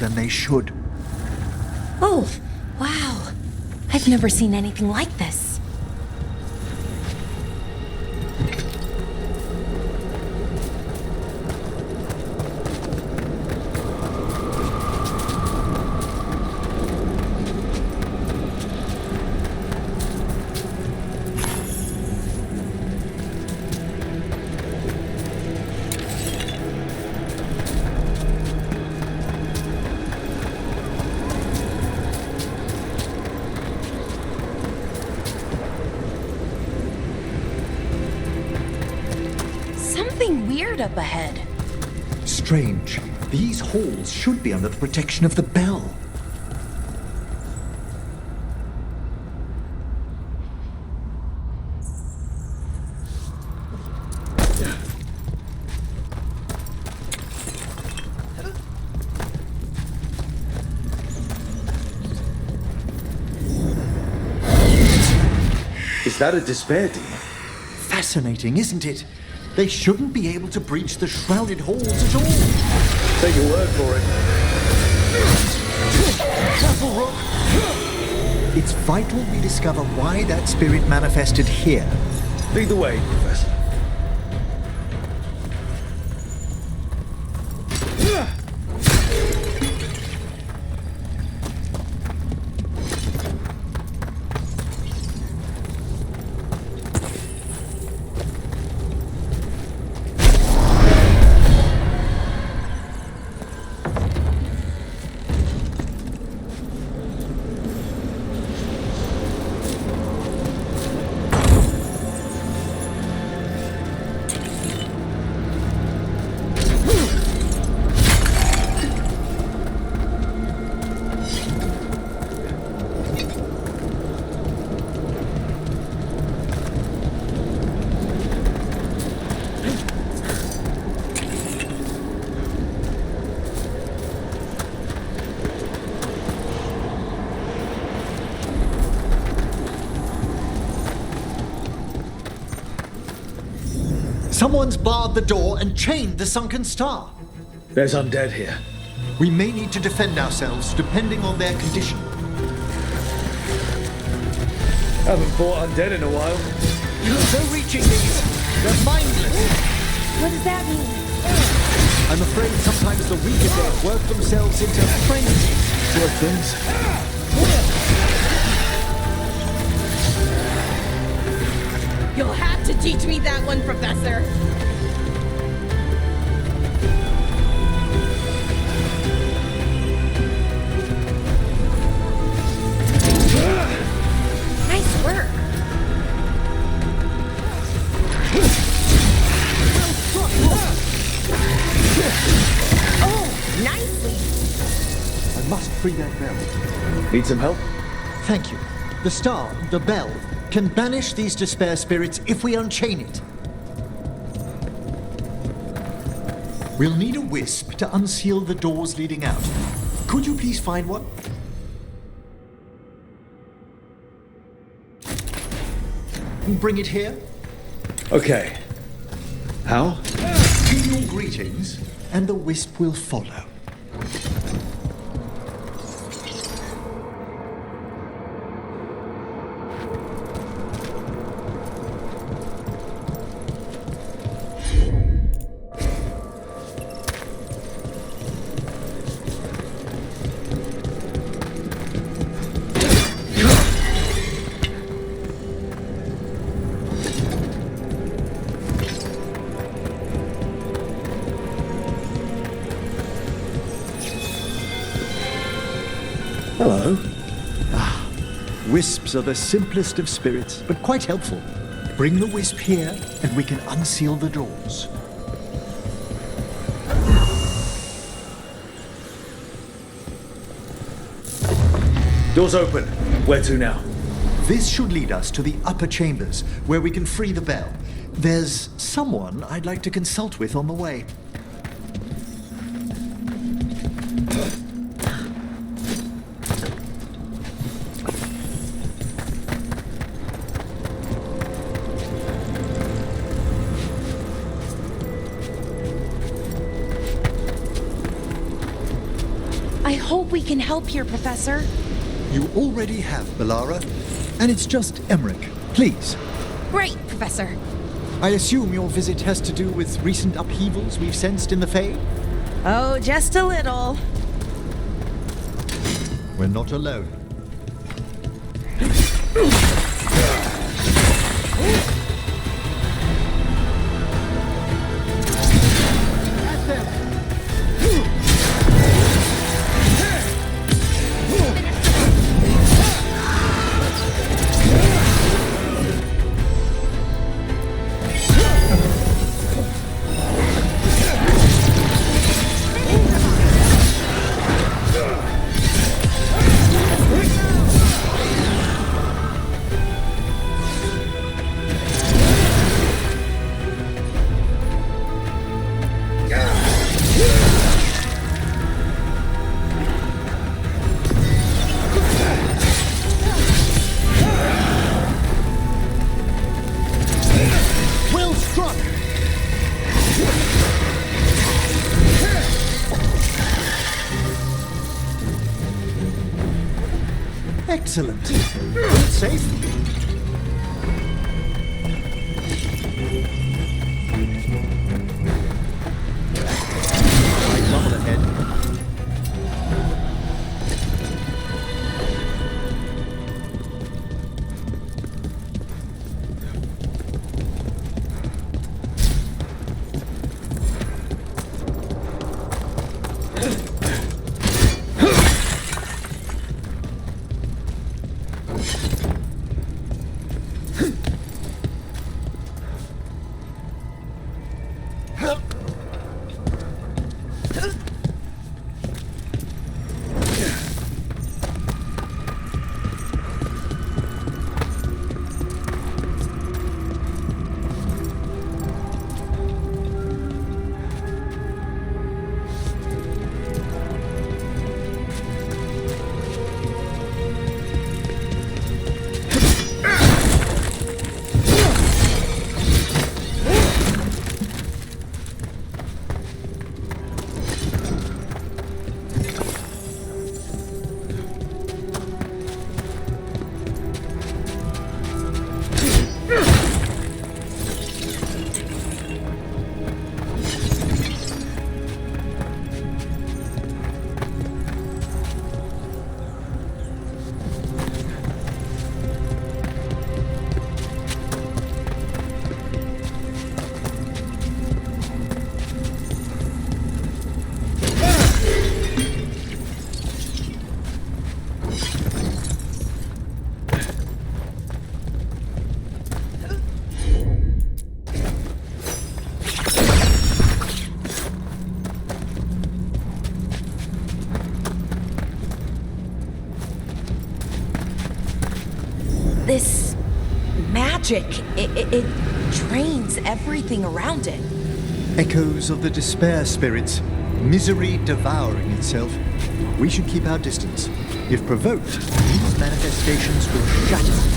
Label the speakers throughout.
Speaker 1: than they should.
Speaker 2: Oh, wow. I've never seen anything like this. Something weird up ahead.
Speaker 1: Strange. These halls should be under the protection of the bell.
Speaker 3: Is that a despair demon?
Speaker 1: Fascinating, isn't it? They shouldn't be able to breach the shrouded halls at all.
Speaker 3: Take your word for it.
Speaker 1: Careful, Rook. It's vital we discover why that spirit manifested here.
Speaker 3: Lead the way, Professor.
Speaker 1: Someone's barred the door and chained the sunken star.
Speaker 3: There's undead here.
Speaker 1: We may need to defend ourselves depending on their condition.
Speaker 3: Haven't fought undead in a while.
Speaker 1: No reaching these. They're mindless.
Speaker 2: What does that mean?
Speaker 1: I'm afraid sometimes the weaker dead work themselves into frenzies.
Speaker 3: Poor things.
Speaker 2: You'll have to teach me that one, Professor. Nice work. Oh, nicely.
Speaker 1: I must free that bell.
Speaker 3: Need some help?
Speaker 1: Thank you. The star, the bell, can banish these despair spirits if we unchain it. We'll need a wisp to unseal the doors leading out. Could you please find one? Bring it here.
Speaker 3: Okay. How?
Speaker 1: Give your greetings, and the wisp will follow.
Speaker 3: Hello.
Speaker 1: Wisps are the simplest of spirits, but quite helpful. Bring the wisp here, and we can unseal the doors.
Speaker 3: Doors open. Where to now?
Speaker 1: This should lead us to the upper chambers, where we can free the bell. There's someone I'd like to consult with on the way.
Speaker 2: I hope we can help here, Professor.
Speaker 1: You already have, Belara. And it's just Emmerich. Please.
Speaker 2: Great, Professor.
Speaker 1: I assume your visit has to do with recent upheavals we've sensed in the Fae?
Speaker 2: Oh, just a little.
Speaker 1: We're not alone. Excellent. Safe? Right level ahead.
Speaker 2: This magic, it drains everything around it.
Speaker 1: Echoes of the despair spirits, misery devouring itself. We should keep our distance. If provoked, these manifestations will shatter.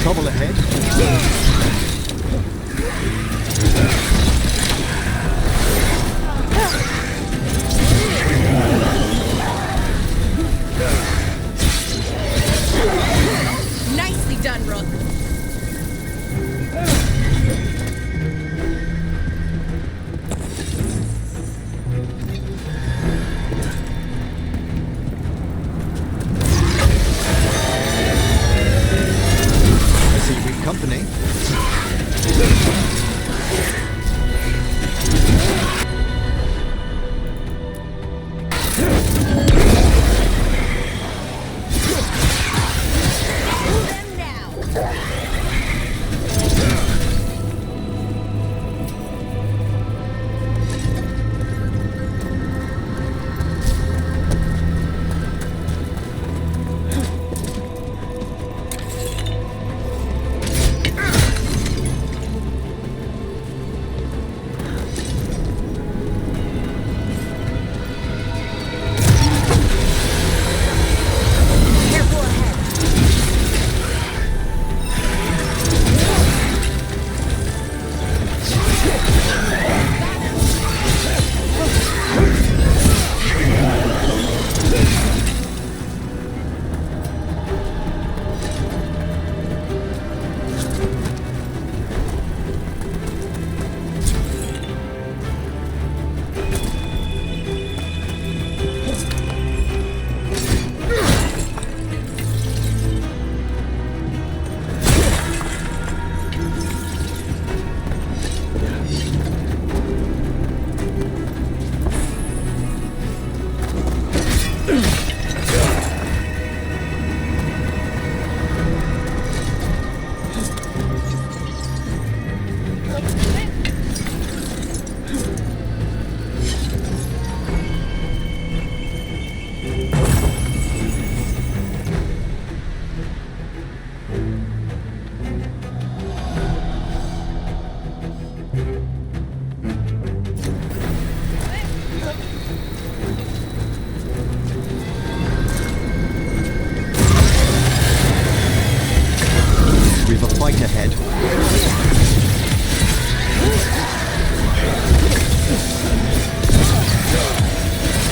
Speaker 1: Trouble ahead.
Speaker 2: Nicely done, Rook.
Speaker 1: ahead.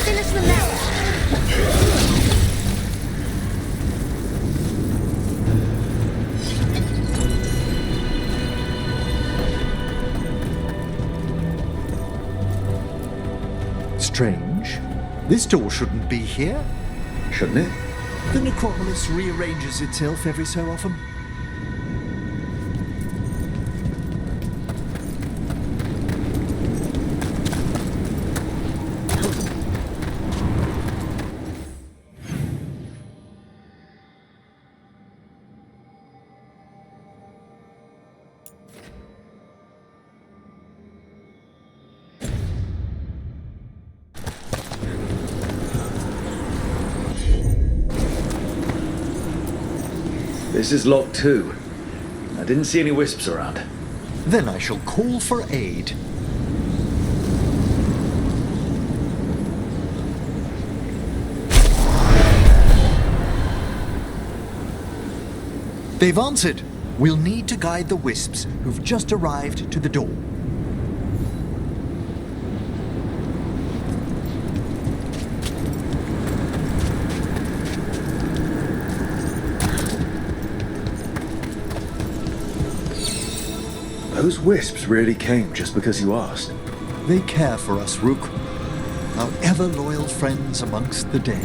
Speaker 2: Finish them now.
Speaker 1: Strange. This door shouldn't be here.
Speaker 3: Shouldn't it?
Speaker 1: The necropolis rearranges itself every so often.
Speaker 3: This is locked too. I didn't see any wisps around.
Speaker 1: Then I shall call for aid. They've answered. We'll need to guide the wisps who've just arrived to the door.
Speaker 3: Those wisps really came just because you asked.
Speaker 1: They care for us, Rook. Our ever-loyal friends amongst the dead.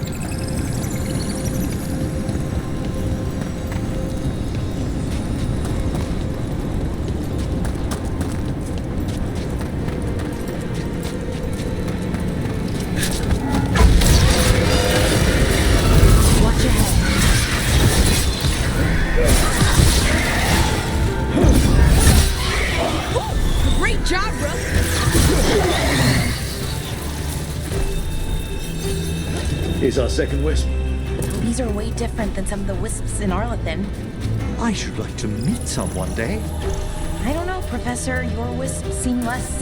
Speaker 2: Watch your head. Great job, Rook.
Speaker 3: Here's our second wisp.
Speaker 2: These are way different than some of the wisps in Arlethan.
Speaker 1: I should like to meet some one day.
Speaker 2: I don't know, Professor. Your wisps seem less,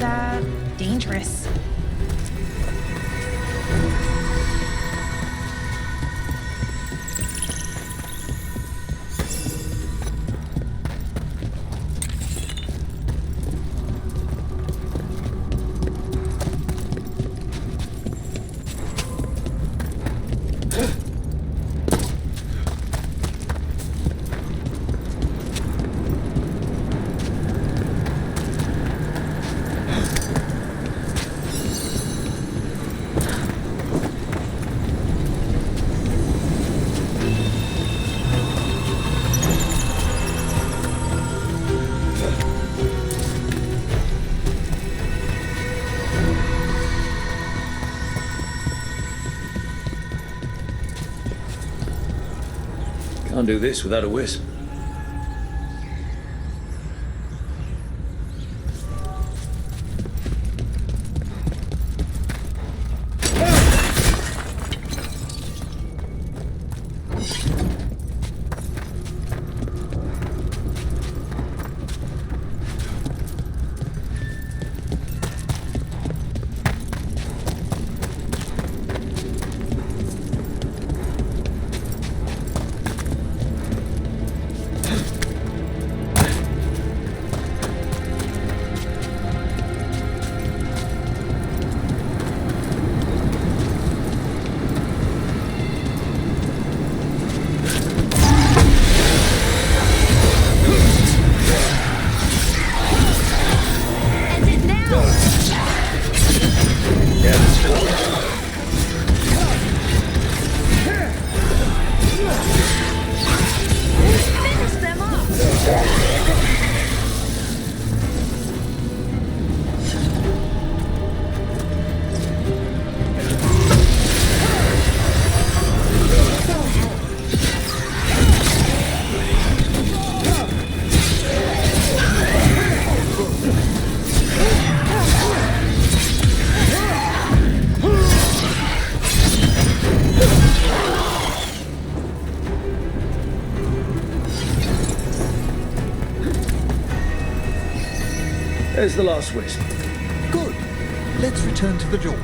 Speaker 2: dangerous.
Speaker 3: Can't do this without a wisp. There's the last wisp.
Speaker 1: Good. Let's return to the door.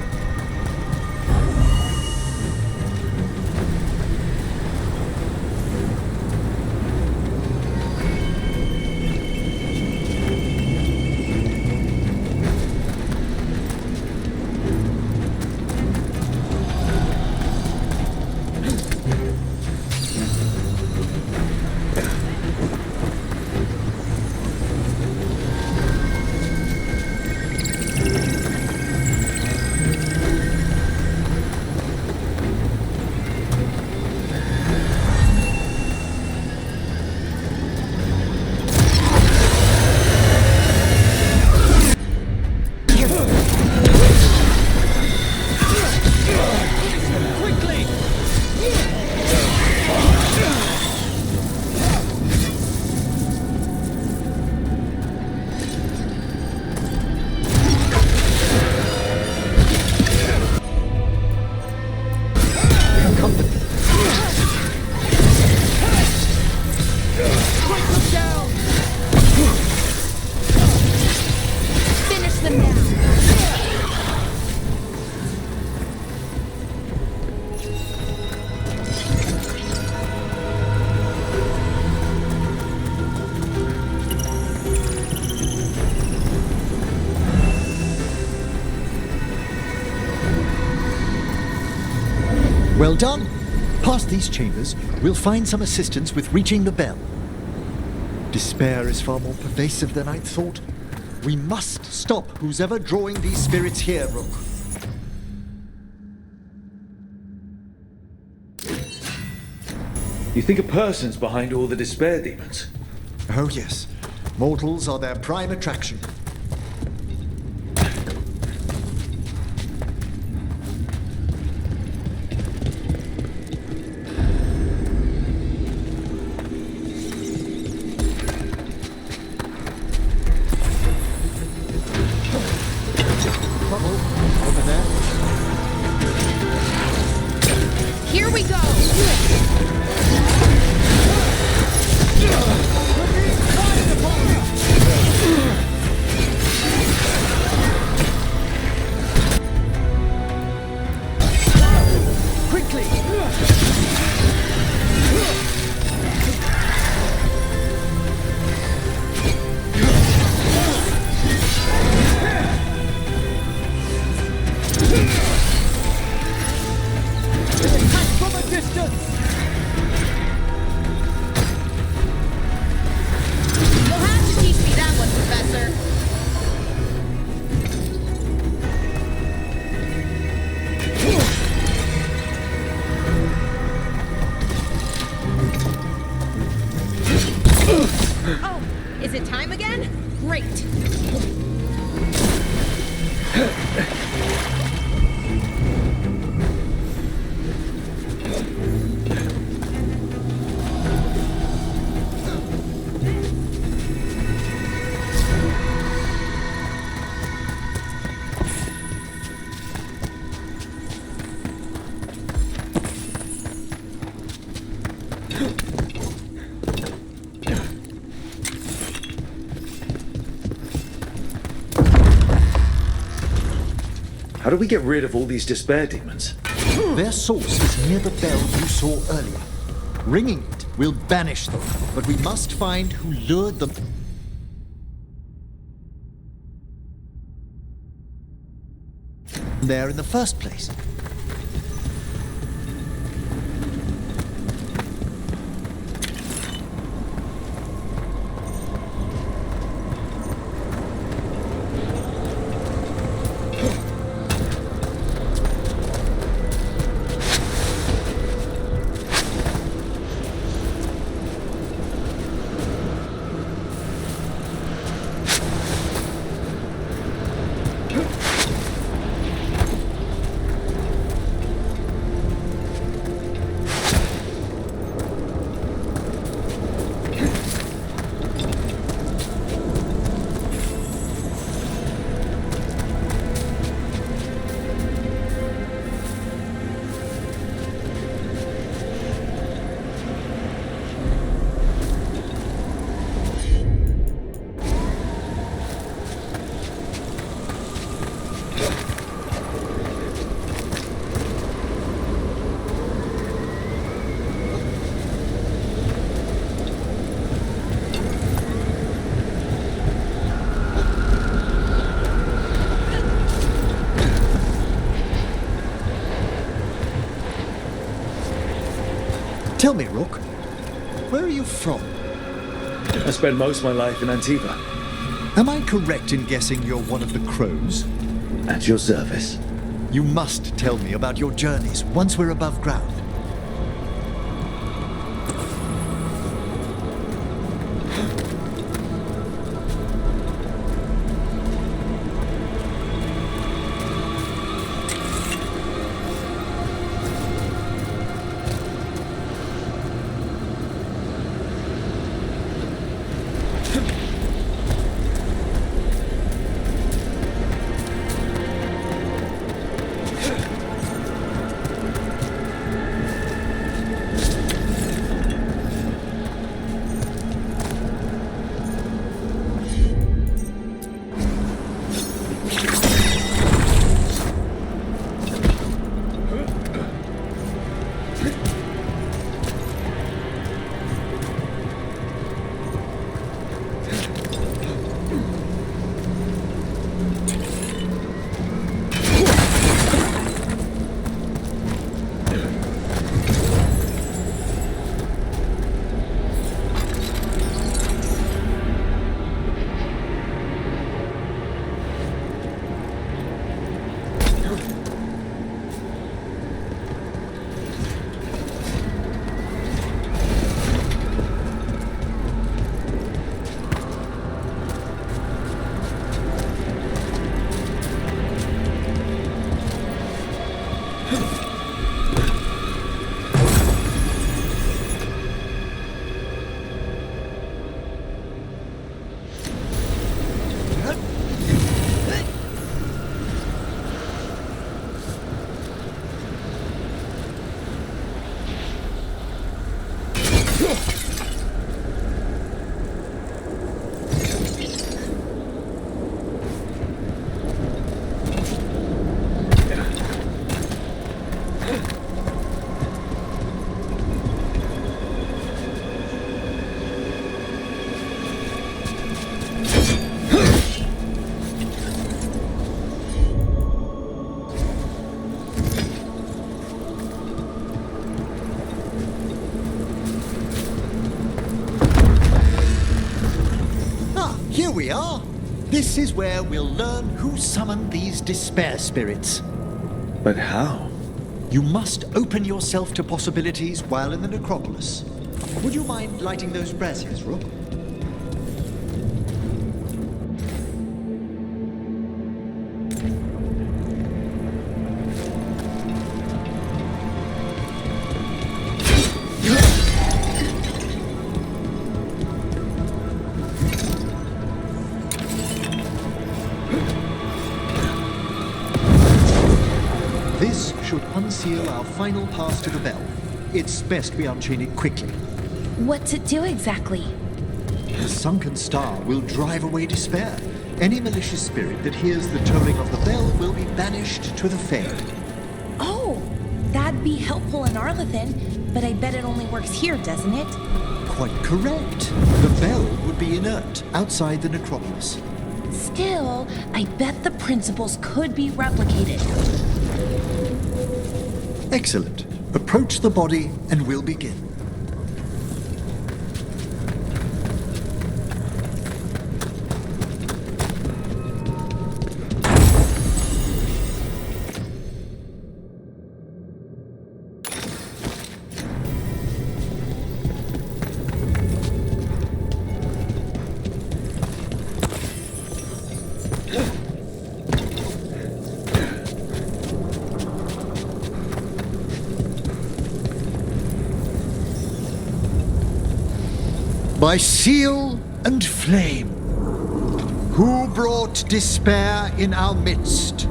Speaker 1: Well done. Past these chambers, we'll find some assistance with reaching the bell. Despair is far more pervasive than I'd thought. We must stop who's ever drawing these spirits here, Rook.
Speaker 3: You think a person's behind all the despair demons?
Speaker 1: Oh yes, mortals are their prime attraction. Over there.
Speaker 2: Here we go!
Speaker 1: Quickly! Attack from a distance!
Speaker 2: You'll have to teach me that one, Professor. Oh, is it time again? Great.
Speaker 3: How do we get rid of all these despair demons?
Speaker 1: Their source is near the bell you saw earlier. Ringing it will banish them, but we must find who lured them there in the first place. Tell me, Rook, where are you from?
Speaker 3: I spent most of my life in Antiva.
Speaker 1: Am I correct in guessing you're one of the crows?
Speaker 3: At your service.
Speaker 1: You must tell me about your journeys once we're above ground. Here we are. This is where we'll learn who summoned these despair spirits.
Speaker 3: But how?
Speaker 1: You must open yourself to possibilities while in the necropolis. Would you mind lighting those braziers, Rook? This should unseal our final pass to the bell. It's best we unchain it quickly.
Speaker 2: What's it do exactly?
Speaker 1: The sunken star will drive away despair. Any malicious spirit that hears the tolling of the bell will be banished to the fair.
Speaker 2: Oh, that'd be helpful in Arlethan, but I bet it only works here, doesn't it?
Speaker 1: Quite correct. The bell would be inert outside the necropolis.
Speaker 2: Still, I bet the principles could be replicated.
Speaker 1: Excellent. Approach the body and we'll begin. By seal and flame, who brought despair in our midst?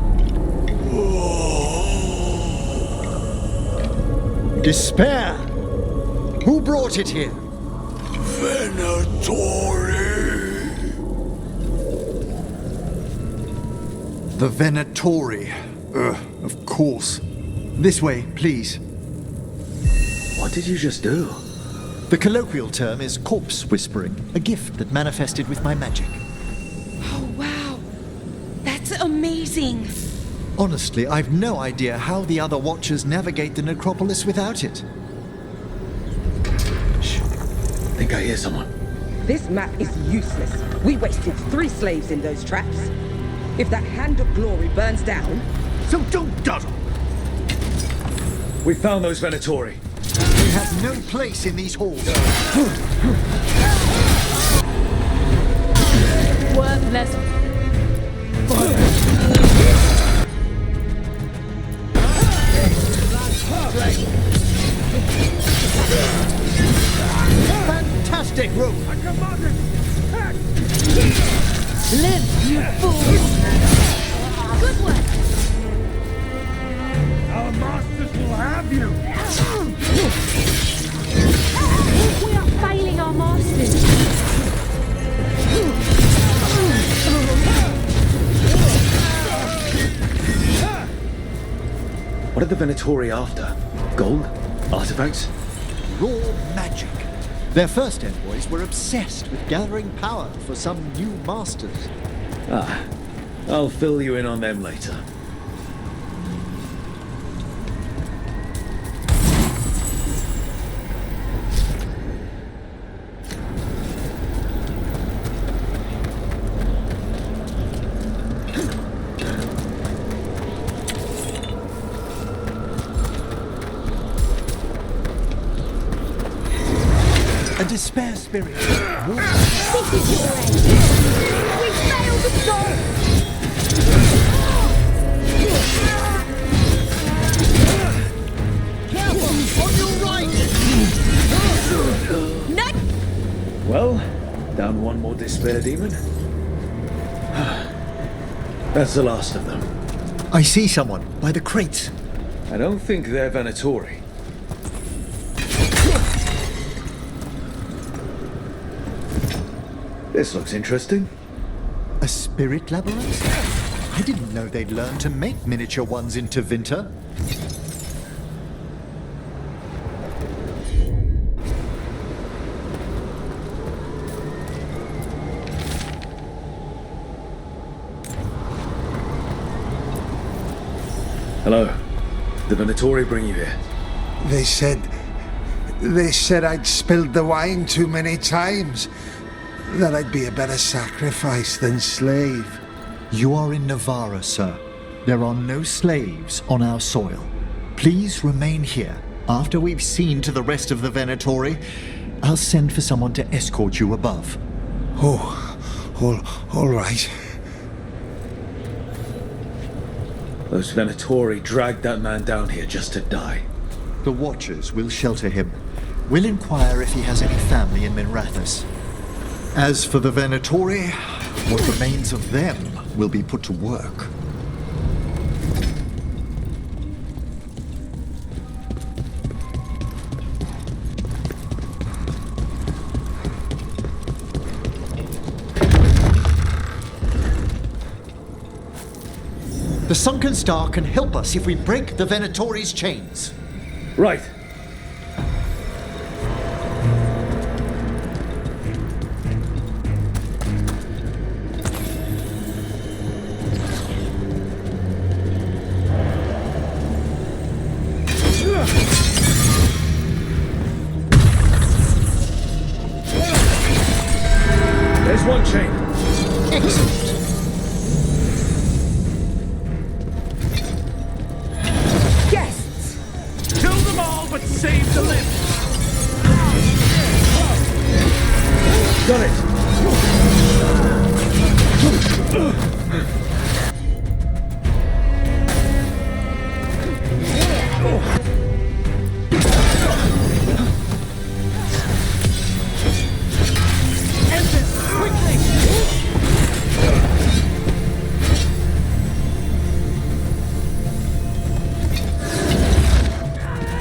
Speaker 1: Despair! Who brought it here? The Venatori. Of course. This way, please.
Speaker 3: What did you just do?
Speaker 1: The colloquial term is corpse whispering, a gift that manifested with my magic.
Speaker 2: Oh, wow. That's amazing.
Speaker 1: Honestly, I've no idea how the other Watchers navigate the necropolis without it.
Speaker 3: Shh. Think I hear someone.
Speaker 4: This map is useless. We wasted 3 slaves in those traps. If that Hand of Glory burns down...
Speaker 1: So don't dawdle!
Speaker 3: We found those Venatori.
Speaker 1: They have no place in these halls.
Speaker 2: Worthless.
Speaker 1: Fantastic, Rook!
Speaker 2: Live, you fool! Good one!
Speaker 5: Our masters will have you!
Speaker 6: We are failing our masters.
Speaker 3: What are the Venatori after? Gold? Artifacts?
Speaker 1: Raw magic. Their first envoys were obsessed with gathering power for some new masters.
Speaker 3: Ah, I'll fill you in on them later.
Speaker 1: A despair spirit.
Speaker 6: This is your end. We failed the goal.
Speaker 1: Careful! On your right!
Speaker 3: Well, down one more despair demon. That's the last of them.
Speaker 1: I see someone by the crates.
Speaker 3: I don't think they're Venatori. This looks interesting.
Speaker 1: A spirit labyrinth? I didn't know they'd learned to make miniature ones in Tevinter.
Speaker 3: Hello. The Venatori bring you here.
Speaker 5: They said I'd spilled the wine too many times. That I'd be a better sacrifice than slave.
Speaker 1: You are in Navarra, sir. There are no slaves on our soil. Please remain here. After we've seen to the rest of the Venatori, I'll send for someone to escort you above.
Speaker 5: All right.
Speaker 3: Those Venatori dragged that man down here just to die.
Speaker 1: The Watchers will shelter him. We'll inquire if he has any family in Minrathous. As for the Venatori, what remains of them will be put to work. The Sunken Star can help us if we break the Venatori's chains.
Speaker 3: Right. There's one chain.
Speaker 1: Excellent.
Speaker 5: Kill them all, but save the limbs.
Speaker 3: Got it.
Speaker 5: End this quickly.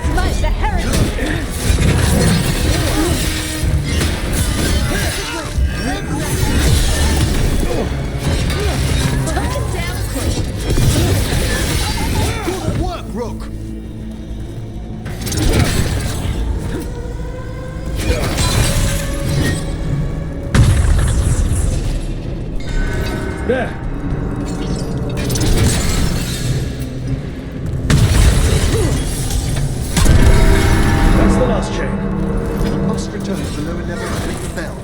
Speaker 6: Smite the heretic!
Speaker 2: Tuck him down quick.
Speaker 1: Good work, Rook.
Speaker 3: There. That's the last chain.
Speaker 1: We must return to the lower level and ring the bell.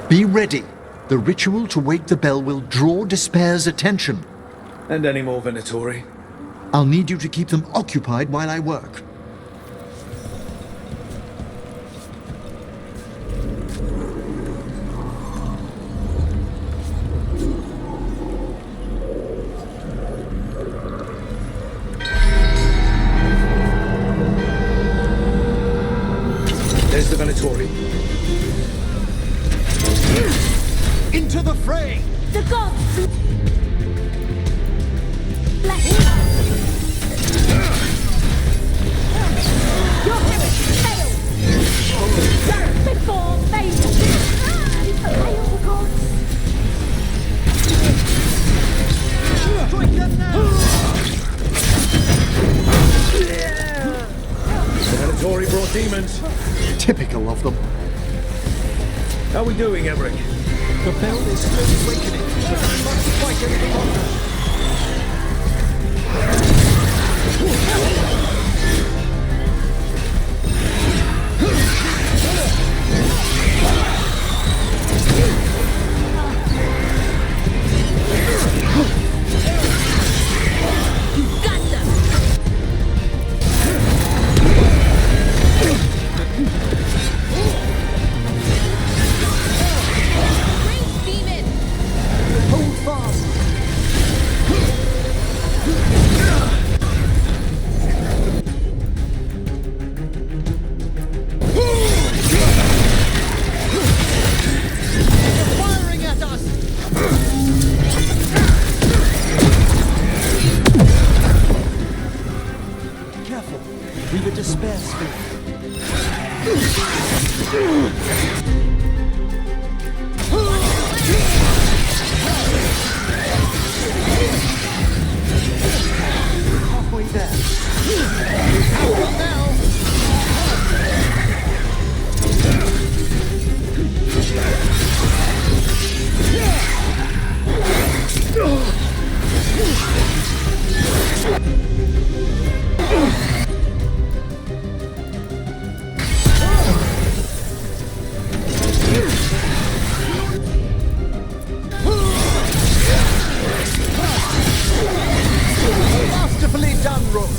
Speaker 1: Be ready. The ritual to wake the bell will draw Despair's attention.
Speaker 3: And any more Venatori?
Speaker 1: I'll need you to keep them occupied while I work.
Speaker 3: There's the Venatori.
Speaker 1: Into the fray!
Speaker 6: The gods! Bless you! Your heretic failed! Before failure! Fail the gods!
Speaker 1: Strike them now!
Speaker 3: The Venatori brought demons.
Speaker 1: Typical of them.
Speaker 3: How are we doing, Emmerich?
Speaker 1: The bell is slowly awakening, but we must fight any longer.
Speaker 2: You got them. Great demon.
Speaker 1: Hold fast! we've a despair spirit. Halfway there. Out now! Masterfully done, Rook.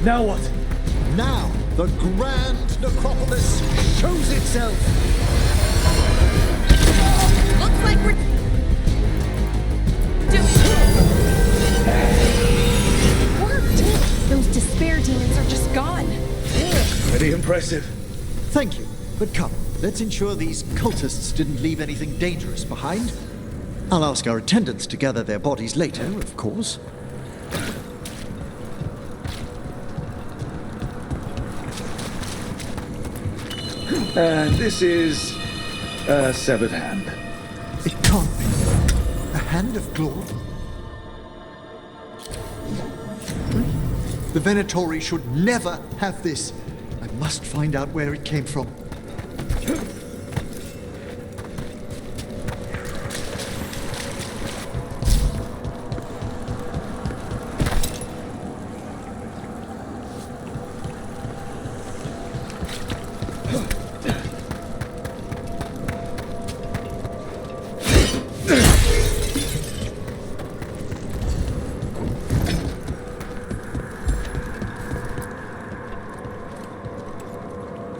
Speaker 3: Now what?
Speaker 1: Now, the grand necropolis shows itself.
Speaker 2: Looks like we're Those despair demons are just gone.
Speaker 3: Pretty impressive.
Speaker 1: Thank you, but come, let's ensure these cultists didn't leave anything dangerous behind. I'll ask our attendants to gather their bodies later, of course.
Speaker 3: And this is a severed hand.
Speaker 1: It can't be. A hand of claw? The Venatori should never have this. I must find out where it came from.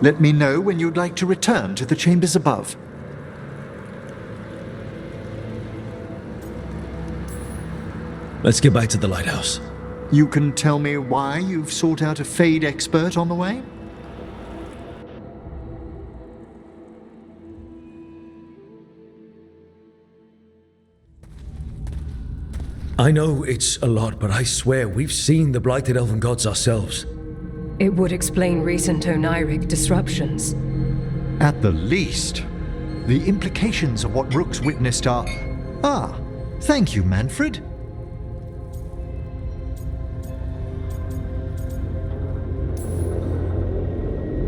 Speaker 1: Let me know when you'd like to return to the chambers above.
Speaker 7: Let's get back to the lighthouse.
Speaker 1: You can tell me why you've sought out a Fade expert on the way?
Speaker 7: I know it's a lot, but I swear we've seen the blighted elven gods ourselves.
Speaker 8: It would explain recent Oniric disruptions.
Speaker 1: At the least. The implications of what Rook's witnessed are... Ah, thank you, Manfred.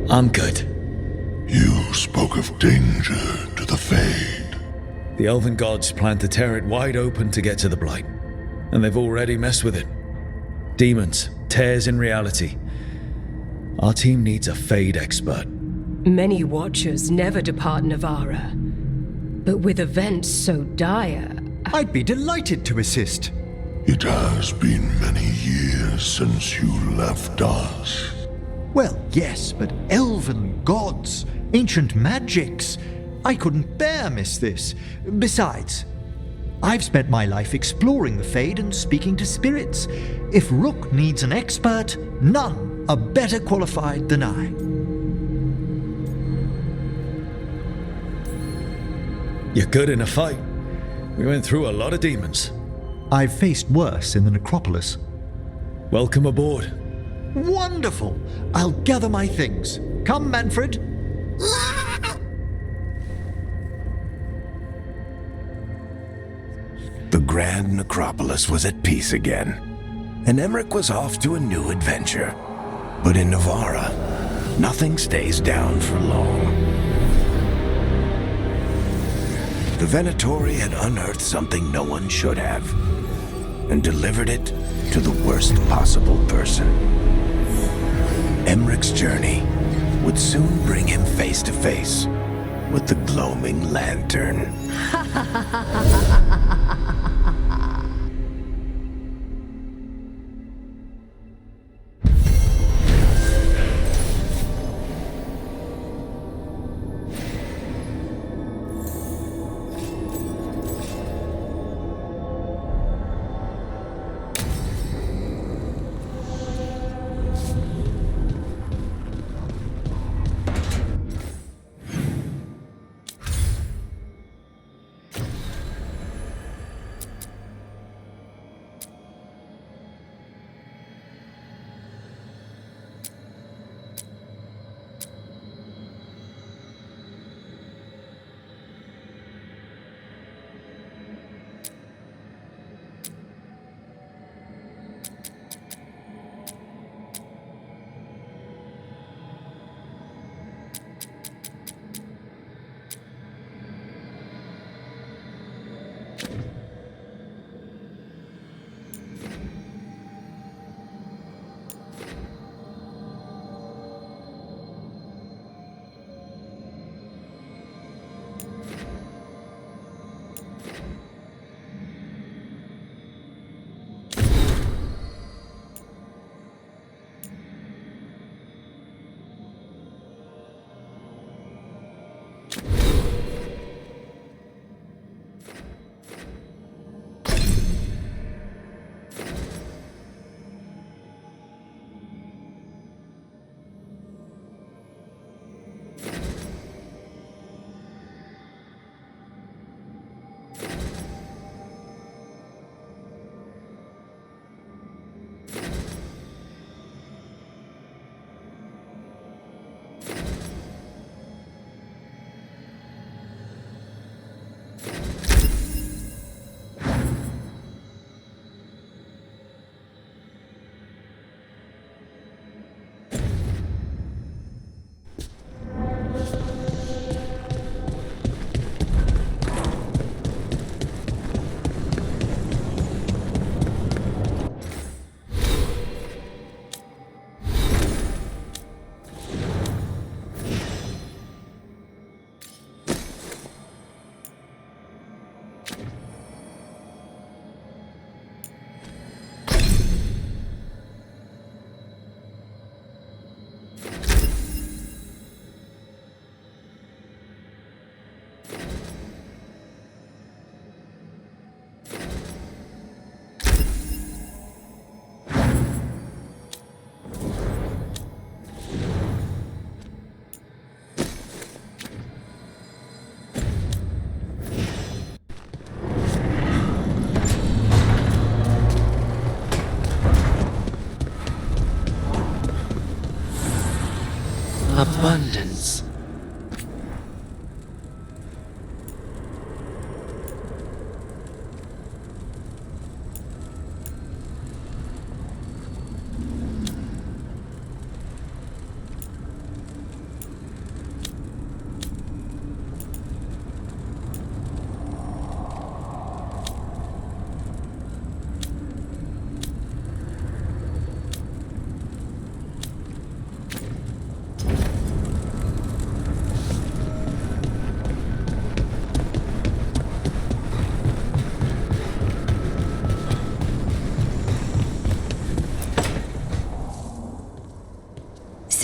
Speaker 7: I'm good.
Speaker 9: You spoke of danger to the Fade.
Speaker 7: The elven gods plan to tear it wide open to get to the blight, and they've already messed with it. Demons, tears in reality. Our team needs a Fade expert.
Speaker 8: Many Watchers never depart Navara. But with events so dire...
Speaker 1: I'd be delighted to assist.
Speaker 9: It has been many years since you left us.
Speaker 1: Well, yes, but elven gods, ancient magics. I couldn't bear miss this. Besides, I've spent my life exploring the Fade and speaking to spirits. If Rook needs an expert, none are better qualified than I.
Speaker 7: You're good in a fight. We went through a lot of demons.
Speaker 1: I've faced worse in the necropolis.
Speaker 7: Welcome aboard.
Speaker 1: Wonderful! I'll gather my things. Come, Manfred.
Speaker 9: The
Speaker 10: grand necropolis was at peace again, and Emmerich was off to a new adventure. But in Navarra, nothing stays down for long. The Venatori had unearthed something no one should have, and delivered it to the worst possible person. Emmerich's journey would soon bring him face to face with the gloaming lantern.
Speaker 11: Abundance.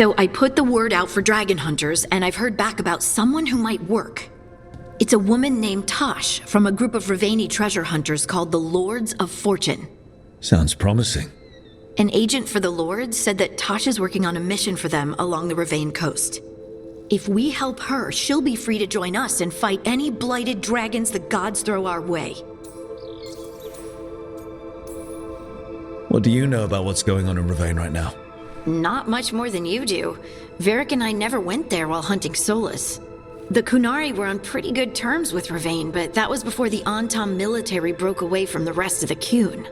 Speaker 12: So I put the word out for dragon hunters, and I've heard back about someone who might work. It's a woman named Tosh from a group of Raveni treasure hunters called the Lords of Fortune.
Speaker 7: Sounds promising.
Speaker 12: An agent for the Lords said that Tosh is working on a mission for them along the Ravane coast. If we help her, she'll be free to join us and fight any blighted dragons the gods throw our way.
Speaker 7: What do you know about what's going on in Ravane right now?
Speaker 12: Not much more than you do. Varric and I never went there while hunting Solas. The Kunari were on pretty good terms with Ravane, but that was before the Antam military broke away from the rest of the Kun.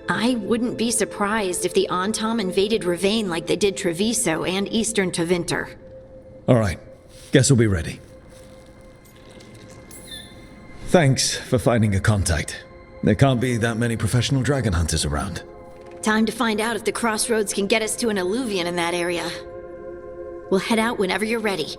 Speaker 12: I wouldn't be surprised if the Antam invaded Ravane like they did Treviso and Eastern Tevinter.
Speaker 7: All right, guess we'll be ready. Thanks for finding a contact. There can't be that many professional dragon hunters around.
Speaker 12: Time to find out if the crossroads can get us to an alluvion in that area. We'll head out whenever you're ready.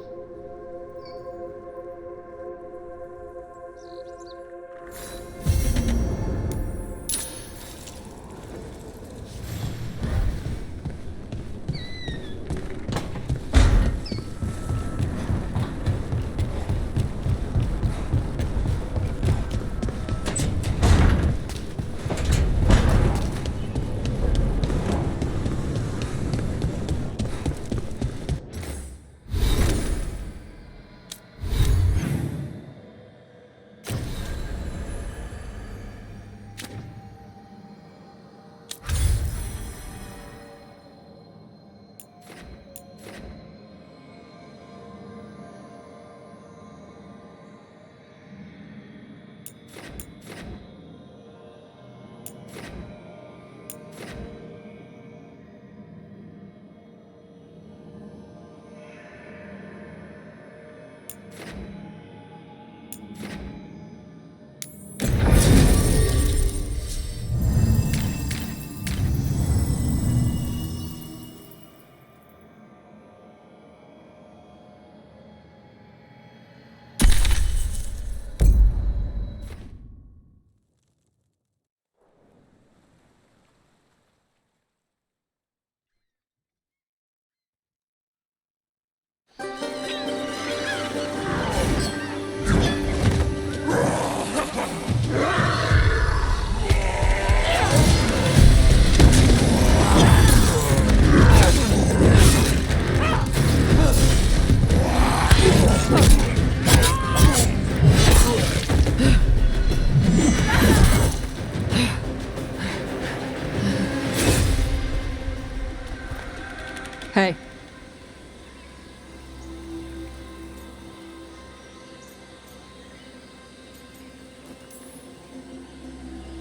Speaker 11: Hey.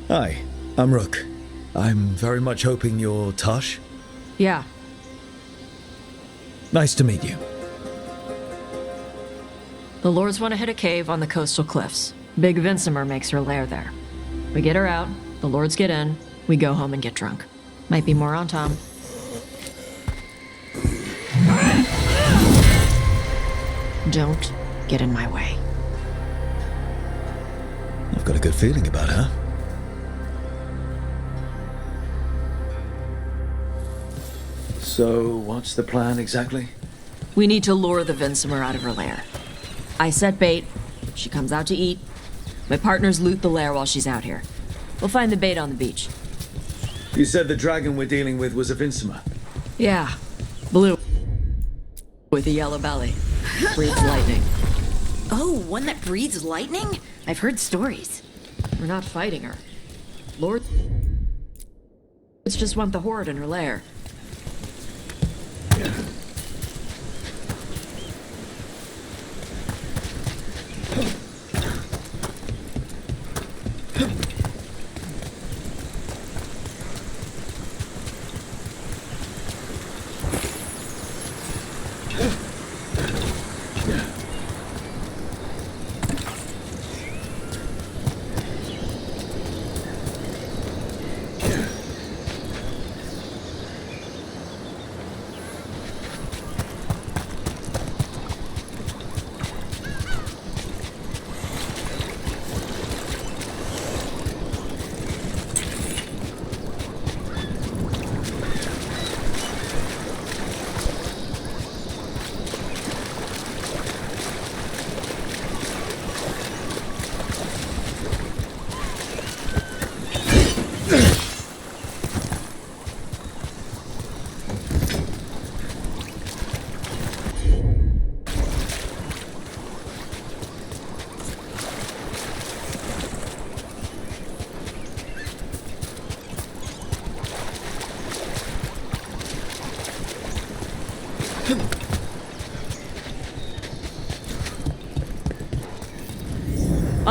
Speaker 7: Hi, I'm Rook. I'm very much hoping you're Tosh.
Speaker 11: Yeah.
Speaker 7: Nice to meet you.
Speaker 11: The Lords want to hit a cave on the coastal cliffs. Big Vincimer makes her lair there. We get her out, the Lords get in, we go home and get drunk. Might be more on Tom. Don't get in my way.
Speaker 7: I've got a good feeling about her. So, what's the plan exactly?
Speaker 11: We need to lure the Vincimer out of her lair. I set bait, she comes out to eat. My partners loot the lair while she's out here. We'll find the bait on the beach.
Speaker 7: You said the dragon we're dealing with was a Vincimer.
Speaker 11: Yeah, blue. With a yellow belly. Breathes lightning.
Speaker 12: Oh, one that breathes lightning? I've heard stories.
Speaker 11: We're not fighting her. Lords just want the horde in her lair.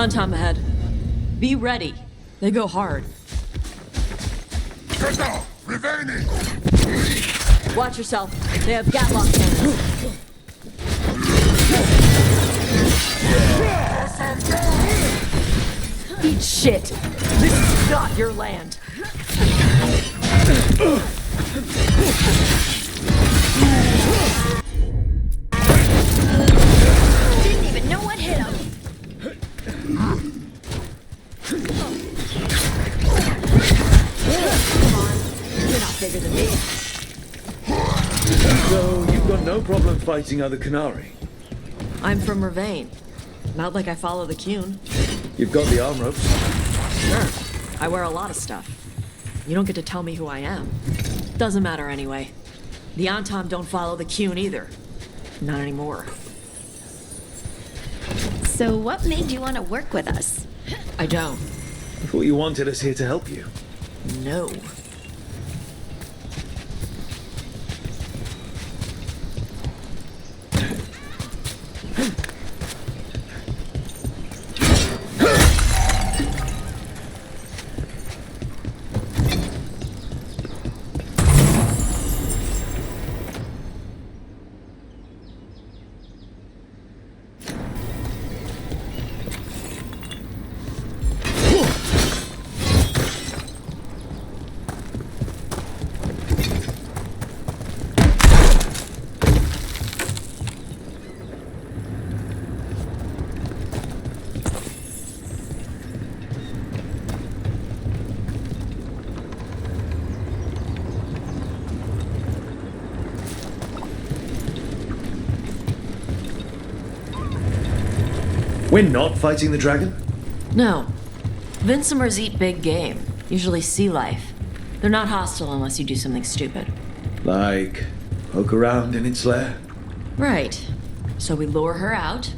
Speaker 11: On time ahead. Be ready. They go hard. Watch yourself. They have gatlock cannons. Eat shit. This is not your land.
Speaker 12: Didn't even know what hit him.
Speaker 11: Come on. You're not bigger than me.
Speaker 3: So, you've got no problem fighting other Qunari?
Speaker 11: I'm from Ravane. Not like I follow the Qun.
Speaker 3: You've got the arm ropes.
Speaker 11: Sure. I wear a lot of stuff. You don't get to tell me who I am. Doesn't matter anyway. The Antam don't follow the Qun either. Not anymore.
Speaker 6: So what made you want to work with us?
Speaker 11: I don't.
Speaker 3: I thought you wanted us here to help you.
Speaker 11: No.
Speaker 3: We're not fighting the dragon?
Speaker 11: No. Vincimers eat big game, usually sea life. They're not hostile unless you do something stupid.
Speaker 3: Like, poke around in its lair?
Speaker 11: Right. So we lure her out,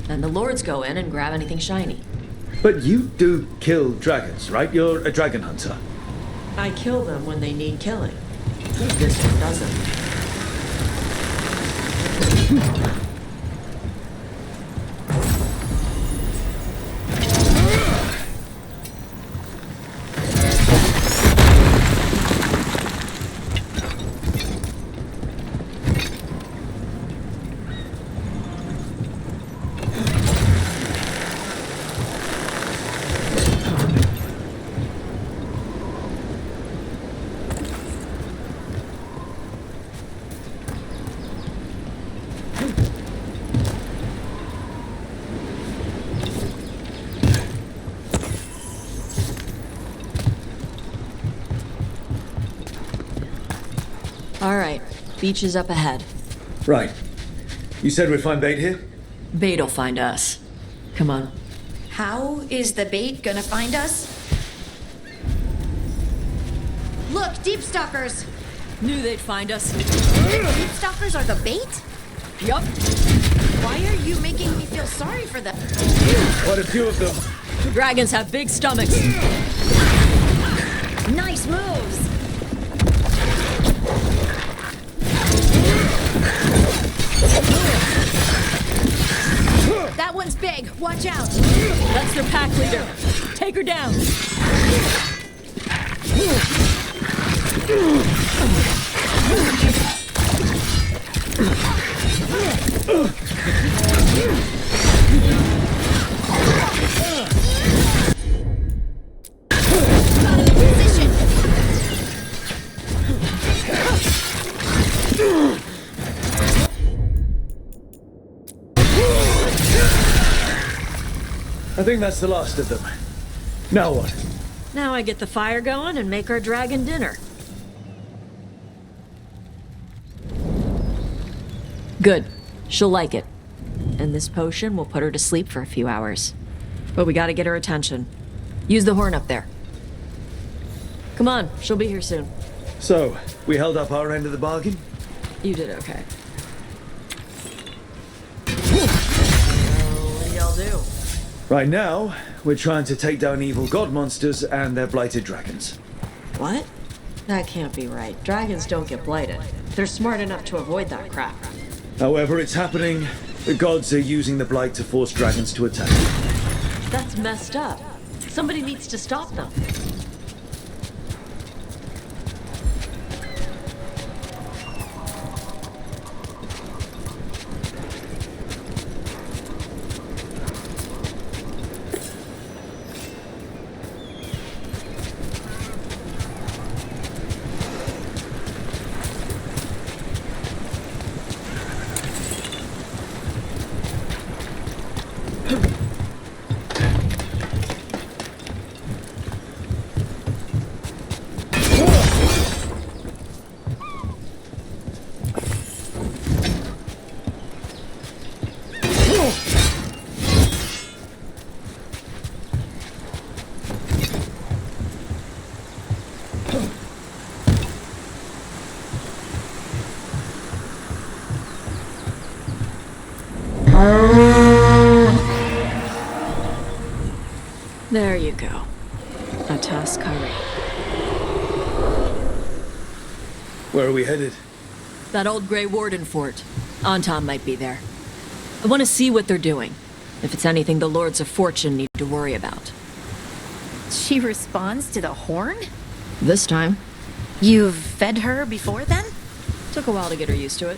Speaker 11: then the lords go in and grab anything shiny.
Speaker 3: But you do kill dragons, right? You're a dragon hunter.
Speaker 11: I kill them when they need killing. This one doesn't. All right, beach is up ahead.
Speaker 3: Right. You said we'd find bait here?
Speaker 11: Bait'll find us. Come on.
Speaker 12: How is the bait gonna find us? Look, deep stalkers!
Speaker 11: Knew they'd find us.
Speaker 12: Deep stalkers are the bait?
Speaker 11: Yup.
Speaker 12: Why are you making me feel sorry for them?
Speaker 3: Quite a few of them.
Speaker 11: Dragons have big stomachs.
Speaker 12: Nice moves! That one's big. Watch out.
Speaker 11: That's their pack leader. Take her down.
Speaker 12: Position.
Speaker 3: I think that's the last of them. Now what?
Speaker 11: Now I get the fire going and make our dragon dinner. Good. She'll like it. And this potion will put her to sleep for a few hours. But we gotta get her attention. Use the horn up there. Come on, she'll be here soon.
Speaker 3: So, we held up our end of the bargain?
Speaker 11: You did okay. So, what do y'all do?
Speaker 3: Right now, we're trying to take down evil god monsters and their blighted dragons.
Speaker 11: What? That can't be right. Dragons don't get blighted. They're smart enough to avoid that crap.
Speaker 3: However it's happening, the gods are using the blight to force dragons to attack.
Speaker 8: That's messed up. Somebody needs to stop them.
Speaker 11: There you go. A task curry.
Speaker 3: Where are we headed?
Speaker 11: That old Grey Warden fort. Anton might be there. I want to see what they're doing. If it's anything the Lords of Fortune need to worry about.
Speaker 12: She responds to the horn?
Speaker 11: This time.
Speaker 12: You've fed her before then?
Speaker 11: Took a while to get her used to it.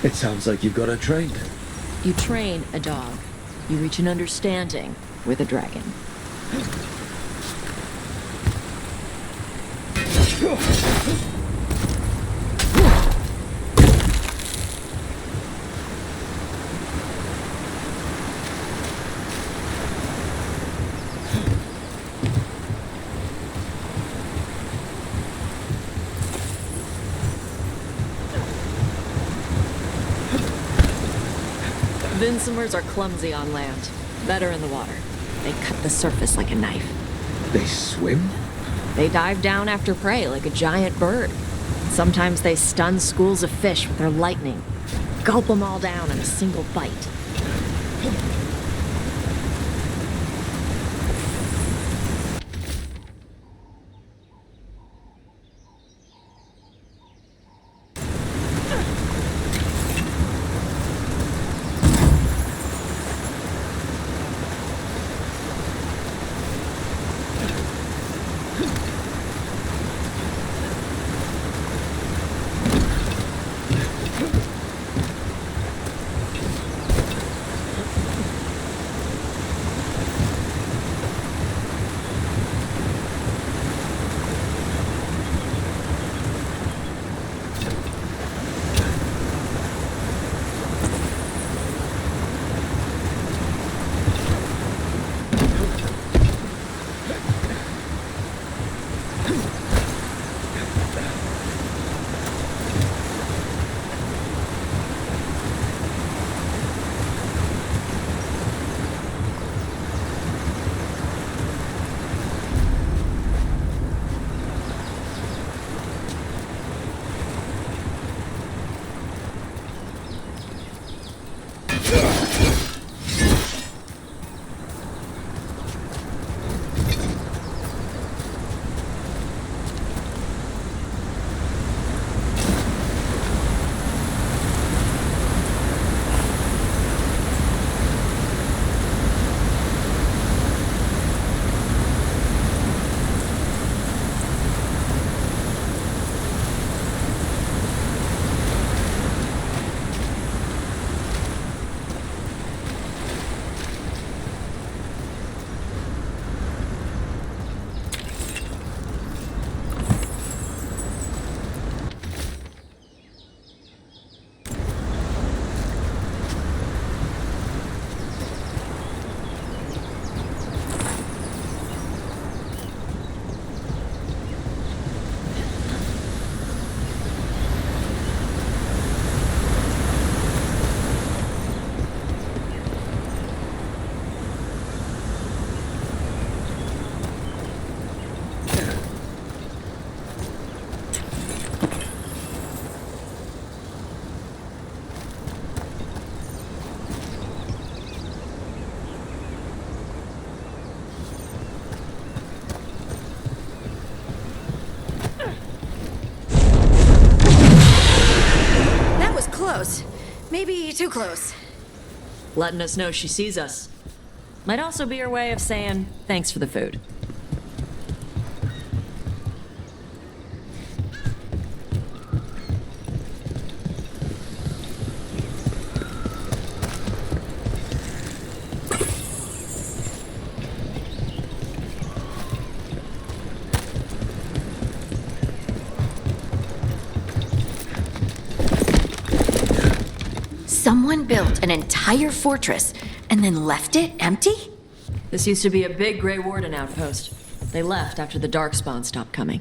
Speaker 3: It sounds like you've got her trained.
Speaker 11: You train a dog. You reach an understanding with a dragon. Vinsomers are clumsy on land, better in the water. They cut the surface like a knife.
Speaker 3: They swim?
Speaker 11: They dive down after prey like a giant bird. Sometimes they stun schools of fish with their lightning. Gulp them all down in a single bite.
Speaker 12: Close. Maybe too close.
Speaker 11: Letting us know she sees us. Might also be her way of saying thanks for the food.
Speaker 12: Someone built an entire fortress and then left it empty?
Speaker 11: This used to be a big Grey Warden outpost. They left after the Darkspawn stopped coming.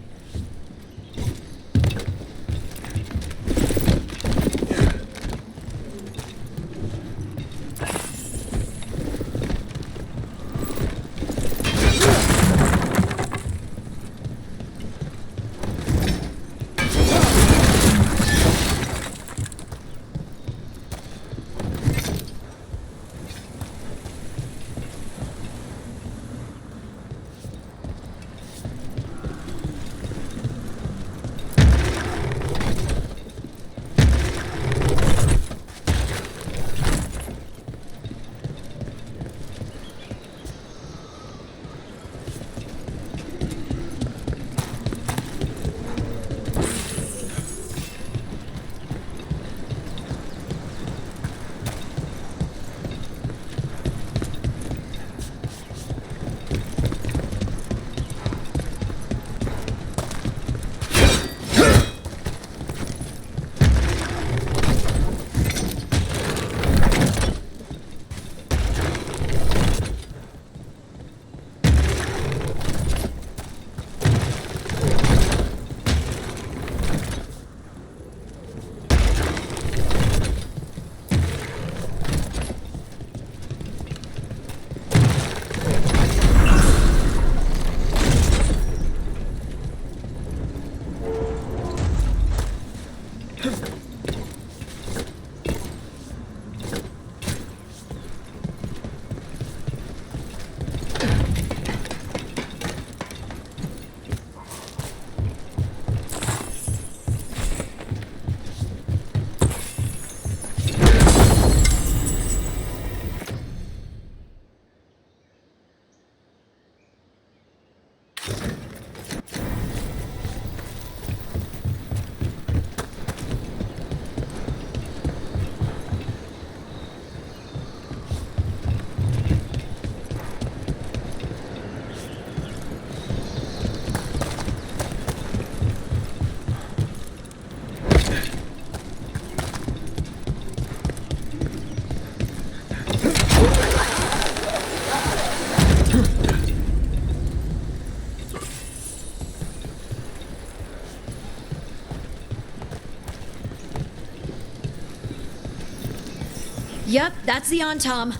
Speaker 12: Yep, that's the on-tom.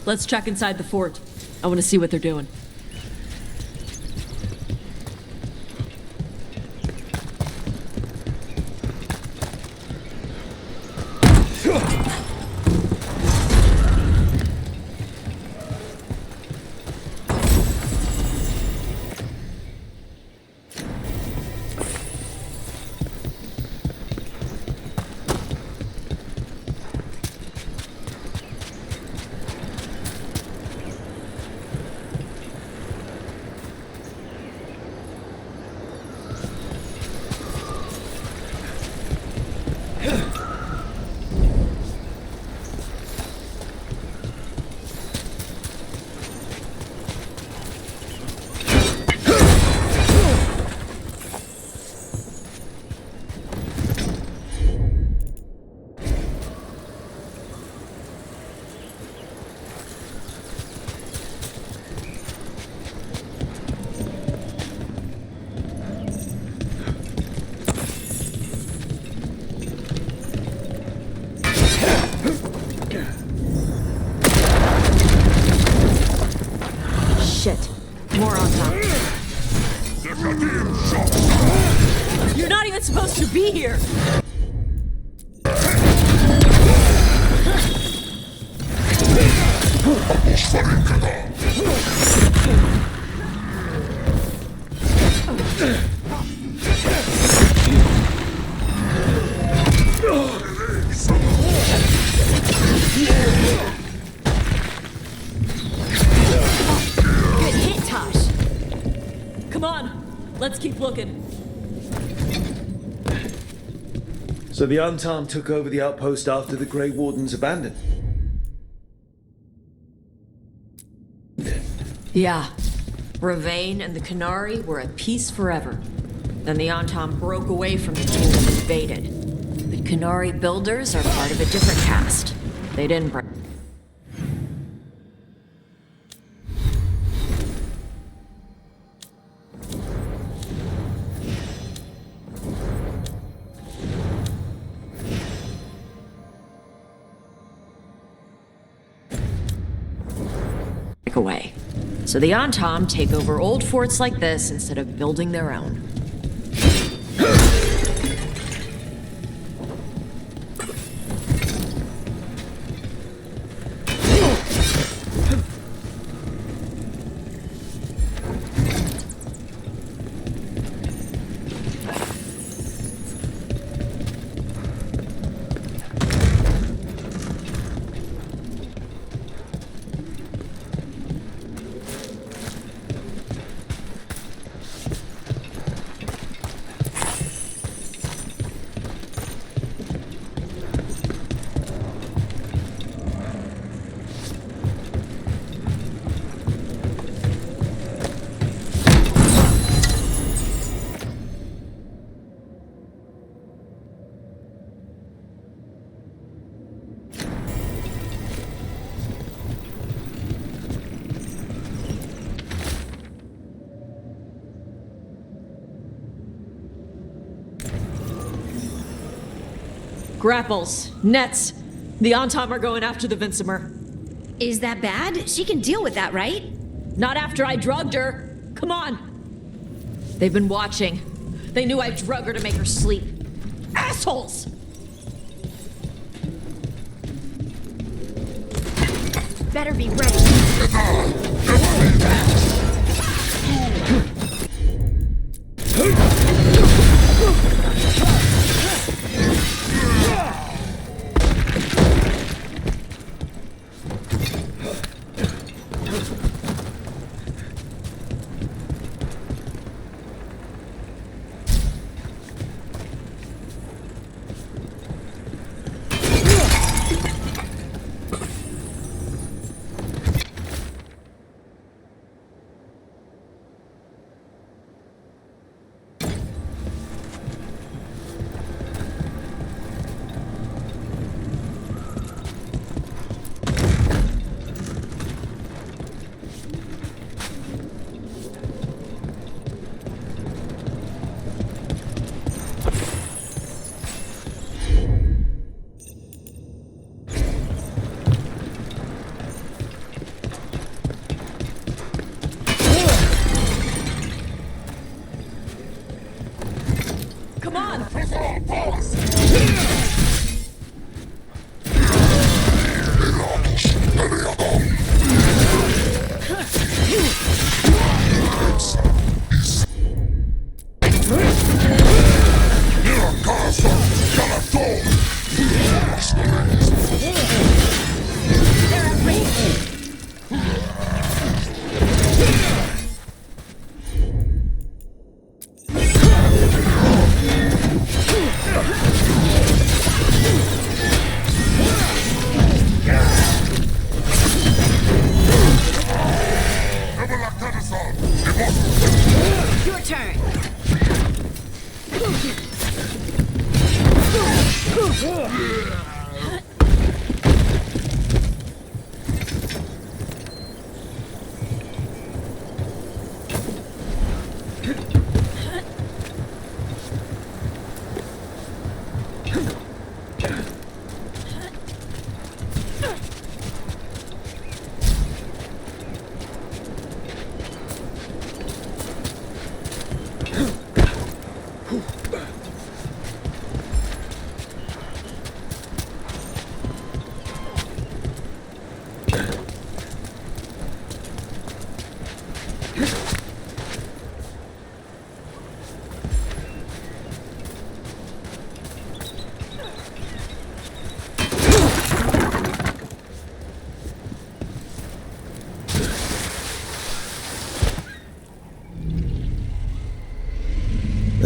Speaker 11: Let's check inside the fort. I want to see what they're doing. Shit. More on top. You're not even supposed to be here! looking.
Speaker 7: So the Untarmed took over the outpost after the Grey Wardens abandoned?
Speaker 11: Yeah. Ravane and the Canary were at peace forever. Then the Antom broke away from the kingdom and invaded. The Canary builders are part of a different caste. They didn't break away. So the Antom take over old forts like this instead of building their own. Grapples, nets. The Antom are going after the Vincimer.
Speaker 6: Is that bad? She can deal with that, right?
Speaker 11: Not after I drugged her. Come on. They've been watching. They knew I drug her to make her sleep. Assholes!
Speaker 6: Better be ready.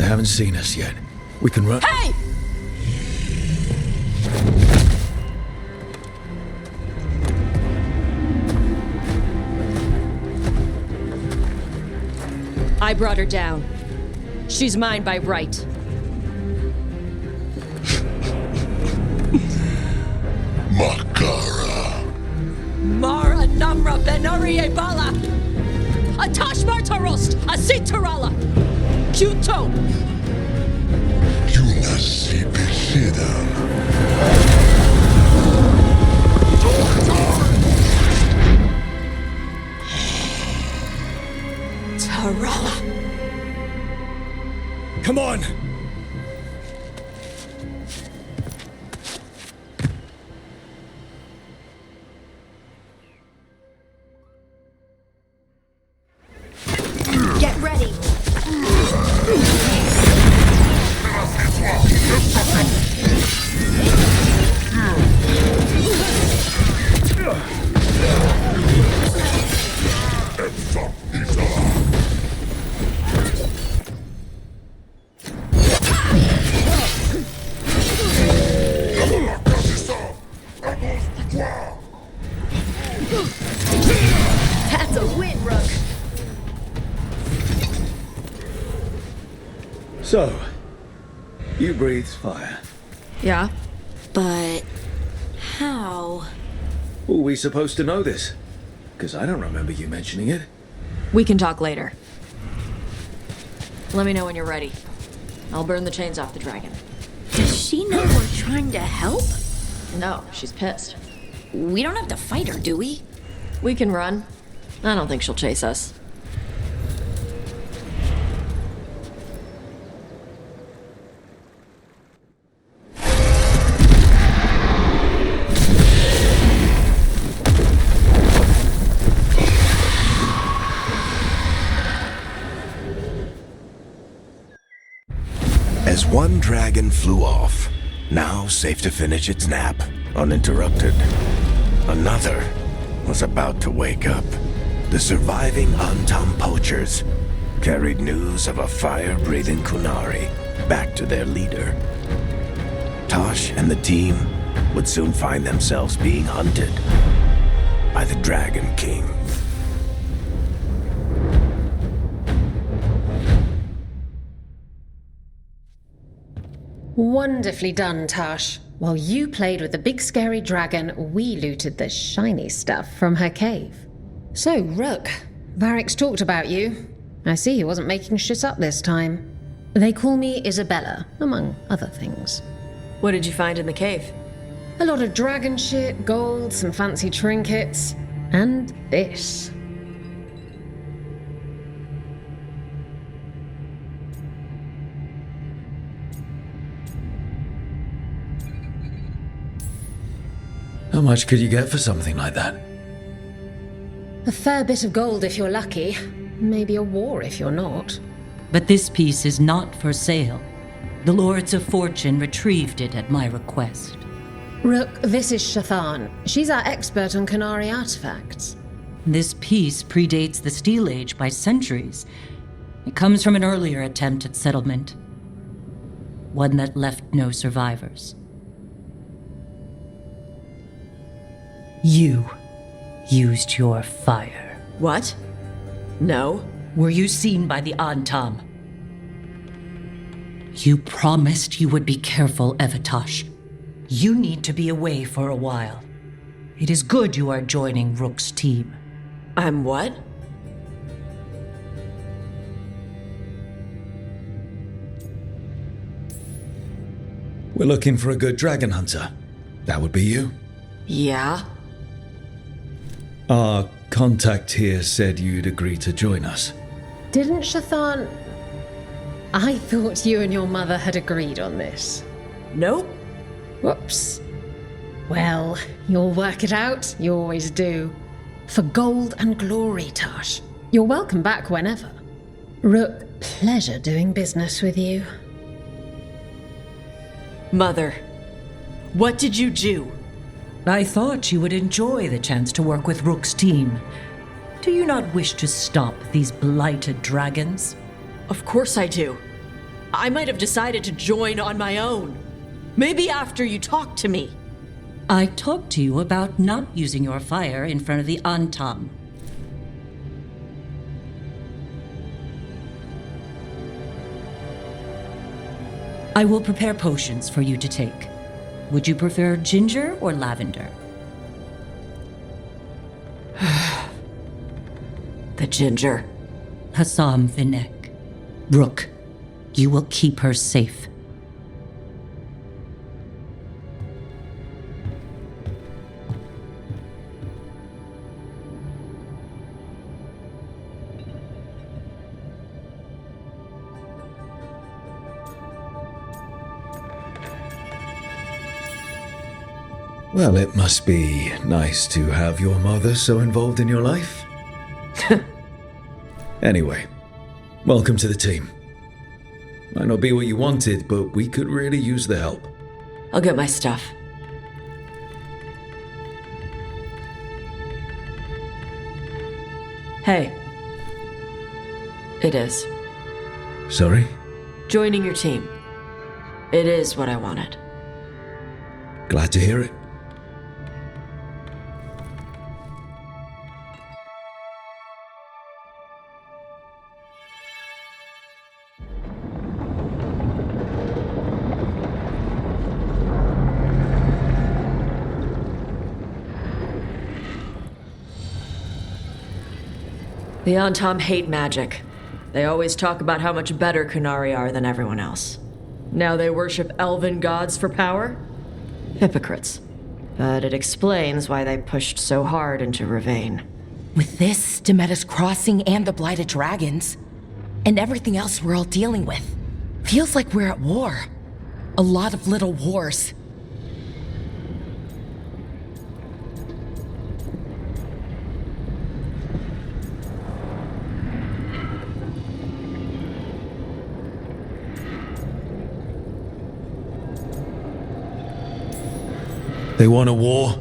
Speaker 7: haven't seen us yet. We can run.
Speaker 8: Hey! I brought her down. She's mine by right.
Speaker 9: Makara.
Speaker 8: Mara Namra Benori Ebala! Atash Martarost! Asitarala! Kyuto!
Speaker 9: Yunasi Bishidam.
Speaker 8: Tarala!
Speaker 7: Come on!
Speaker 12: Get ready. That's a win, Rook.
Speaker 3: So, you breathe fire.
Speaker 11: Yeah?
Speaker 12: But how?
Speaker 3: Were we supposed to know this? Because I don't remember you mentioning it.
Speaker 11: We can talk later. Let me know when you're ready. I'll burn the chains off the dragon.
Speaker 12: Does she know we're trying to help?
Speaker 11: No, she's pissed.
Speaker 12: We don't have to fight her, do we?
Speaker 11: We can run. I don't think she'll chase us.
Speaker 10: As one dragon flew off, now safe to finish its nap, uninterrupted, another was about to wake up. The surviving Antam poachers carried news of a fire-breathing Kunari back to their leader. Tosh and the team would soon find themselves being hunted by the Dragon King.
Speaker 13: Wonderfully done, Tash. While you played with the big scary dragon, we looted the shiny stuff from her cave. So, Rook, Varric's talked about you. I see he wasn't making shit up this time. They call me Isabella, among other things.
Speaker 11: What did you find in the cave?
Speaker 13: A lot of dragon shit, gold, some fancy trinkets, and this.
Speaker 7: How much could you get for something like that?
Speaker 13: A fair bit of gold if you're lucky. Maybe a war if you're not.
Speaker 14: But this piece is not for sale. The Lords of Fortune retrieved it at my request.
Speaker 13: Rook, this is Shathan. She's our expert on Kunari artifacts.
Speaker 14: This piece predates the Steel Age by centuries. It comes from an earlier attempt at settlement. One that left no survivors. You used your fire.
Speaker 11: What? No.
Speaker 14: Were you seen by the Antam? You promised you would be careful, Evatosh. You need to be away for a while. It is good you are joining Rook's team.
Speaker 11: I'm what?
Speaker 7: We're looking for a good dragon hunter. That would be you.
Speaker 11: Yeah?
Speaker 7: Our contact here said you'd agree to join us.
Speaker 13: Didn't Shathan... I thought you and your mother had agreed on this.
Speaker 11: Nope.
Speaker 13: Whoops. Well, you'll work it out. You always do. For gold and glory, Tash. You're welcome back whenever. Rook, pleasure doing business with you.
Speaker 11: Mother, what did you do?
Speaker 14: I thought you would enjoy the chance to work with Rook's team. Do you not wish to stop these blighted dragons?
Speaker 11: Of course I do. I might have decided to join on my own. Maybe after you talked to me.
Speaker 14: I talked to you about not using your fire in front of the Antam. I will prepare potions for you to take. Would you prefer ginger or lavender?
Speaker 11: The ginger.
Speaker 14: Hassam Vinek. Rook, you will keep her safe.
Speaker 7: Well, it must be nice to have your mother so involved in your life. Anyway, welcome to the team. Might not be what you wanted, but we could really use the help.
Speaker 11: I'll get my stuff. Hey. It is.
Speaker 7: Sorry?
Speaker 11: Joining your team. It is what I wanted.
Speaker 7: Glad to hear it.
Speaker 11: The Antam hate magic. They always talk about how much better Kunari are than everyone else. Now they worship elven gods for power? Hypocrites. But it explains why they pushed so hard into Ravane.
Speaker 2: With this, Demeter's Crossing and the Blighted Dragons, and everything else we're all dealing with, feels like we're at war. A lot of little wars.
Speaker 7: They want a war?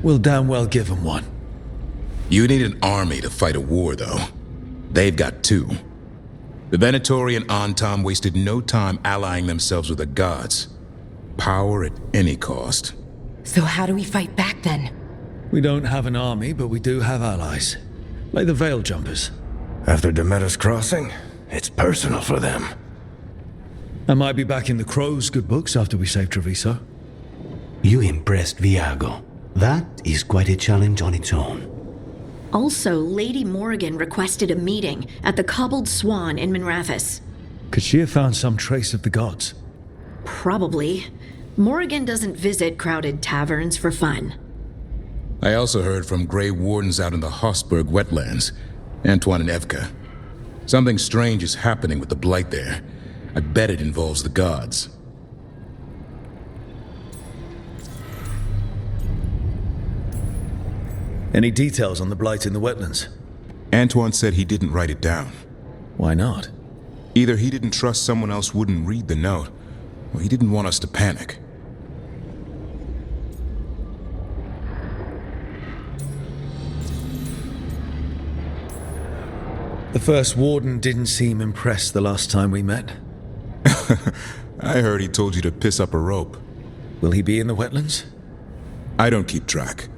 Speaker 7: We'll damn well give them one.
Speaker 15: You need an army to fight a war, though. They've got two. The Venatori and Antam wasted no time allying themselves with the gods. Power at any cost.
Speaker 2: So how do we fight back then?
Speaker 7: We don't have an army, but we do have allies. Like the Veil Jumpers.
Speaker 10: After Demeter's Crossing, it's personal for them.
Speaker 7: I might be back in the Crow's good books after we save Treviso.
Speaker 16: You impressed Viago. That is quite a challenge on its own.
Speaker 12: Also, Lady Morrigan requested a meeting at the Cobbled Swan in Minrathous.
Speaker 7: Could she have found some trace of the gods?
Speaker 12: Probably. Morrigan doesn't visit crowded taverns for fun.
Speaker 15: I also heard from Grey Wardens out in the Hossberg wetlands, Antoine and Evka. Something strange is happening with the Blight there. I bet it involves the gods.
Speaker 7: Any details on the Blight in the wetlands?
Speaker 15: Antoine said he didn't write it down.
Speaker 7: Why not?
Speaker 15: Either he didn't trust someone else wouldn't read the note, or he didn't want us to panic.
Speaker 7: The first warden didn't seem impressed the last time we met.
Speaker 15: I heard he told you to piss up a rope.
Speaker 7: Will he be in the wetlands?
Speaker 15: I don't keep track.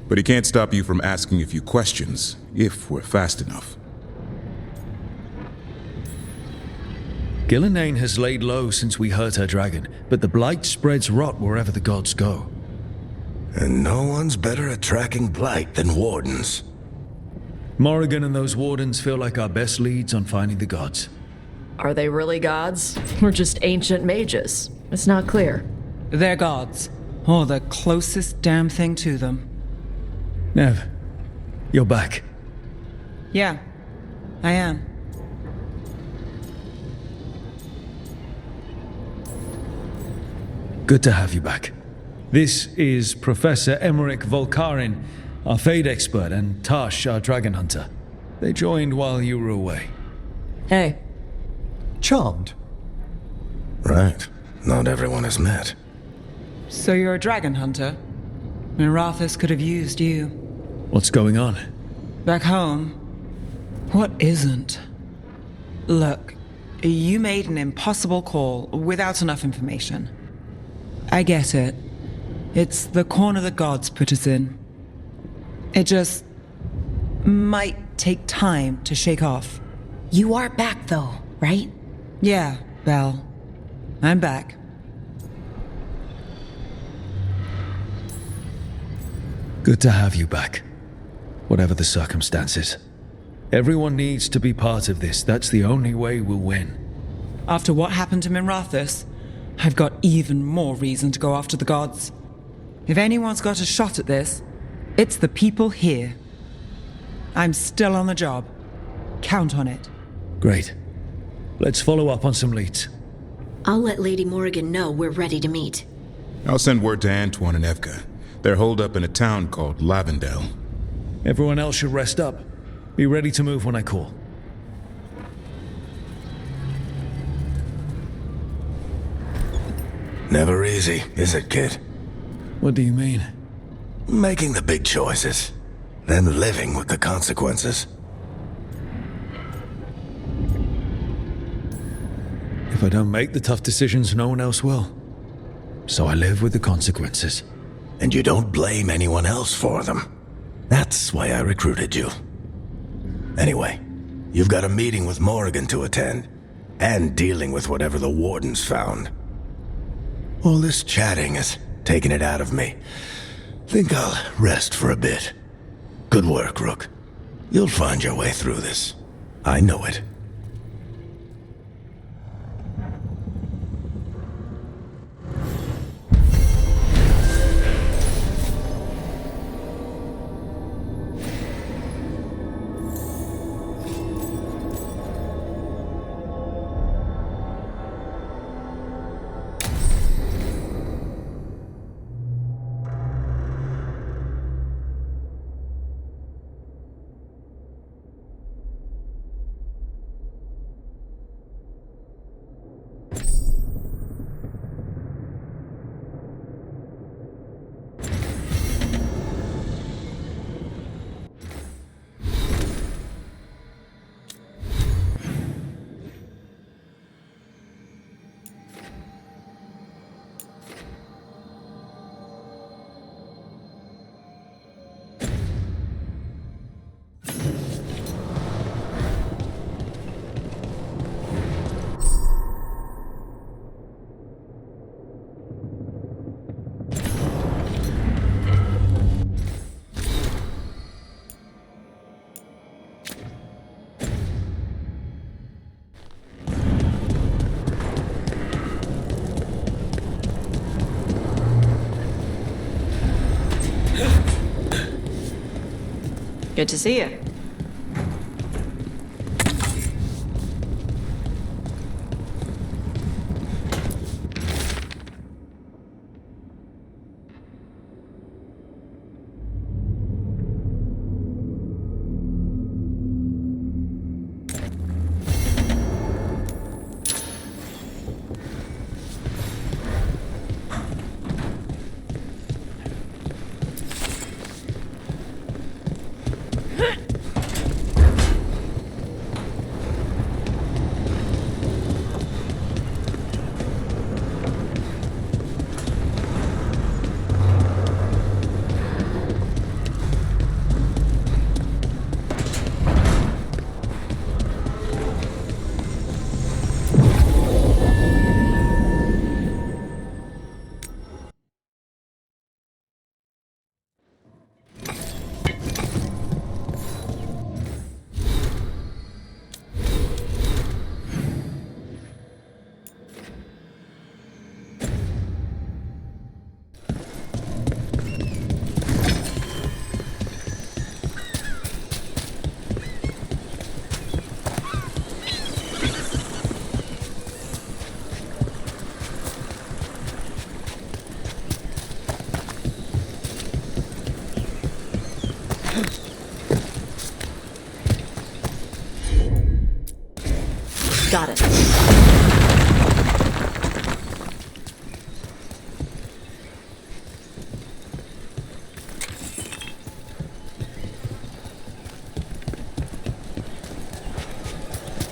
Speaker 15: But he can't stop you from asking a few questions, if we're fast enough.
Speaker 7: Gillenane has laid low since we hurt her dragon, but the Blight spreads rot wherever the gods go.
Speaker 10: And no one's better at tracking Blight than Wardens.
Speaker 7: Morrigan and those Wardens feel like our best leads on finding the gods.
Speaker 11: Are they really gods? Or just ancient mages? It's not clear.
Speaker 17: They're gods. Or the closest damn thing to them.
Speaker 7: Nev, you're back.
Speaker 17: Yeah, I am.
Speaker 7: Good to have you back. This is Professor Emmerich Volkarin, our Fade expert, and Tash, our dragon hunter. They joined while you were away.
Speaker 11: Hey.
Speaker 1: Charmed.
Speaker 10: Right. Not everyone has met.
Speaker 17: So you're a dragon hunter? Minrathous could have used you.
Speaker 7: What's going on?
Speaker 17: Back home, what isn't? Look, you made an impossible call without enough information. I get it. It's the corner the gods put us in. It just might take time to shake off.
Speaker 2: You are back, though, right?
Speaker 17: Yeah, Belle. I'm back.
Speaker 7: Good to have you back, whatever the circumstances. Everyone needs to be part of this. That's the only way we'll win.
Speaker 17: After what happened to Minrathous, I've got even more reason to go after the gods. If anyone's got a shot at this, it's the people here. I'm still on the job. Count on it.
Speaker 7: Great. Let's follow up on some leads.
Speaker 12: I'll let Lady Morrigan know we're ready to meet.
Speaker 15: I'll send word to Antoine and Evka. They're holed up in a town called Lavendel.
Speaker 7: Everyone else should rest up. Be ready to move when I call.
Speaker 10: Never easy, is it, kid?
Speaker 7: What do you mean?
Speaker 10: Making the big choices, then living with the consequences.
Speaker 7: If I don't make the tough decisions, no one else will. So I live with the consequences.
Speaker 10: And you don't blame anyone else for them. That's why I recruited you. Anyway, you've got a meeting with Morrigan to attend, and dealing with whatever the Wardens found. All this chatting has taken it out of me. Think I'll rest for a bit. Good work, Rook. You'll find your way through this. I know it.
Speaker 11: Good to see you.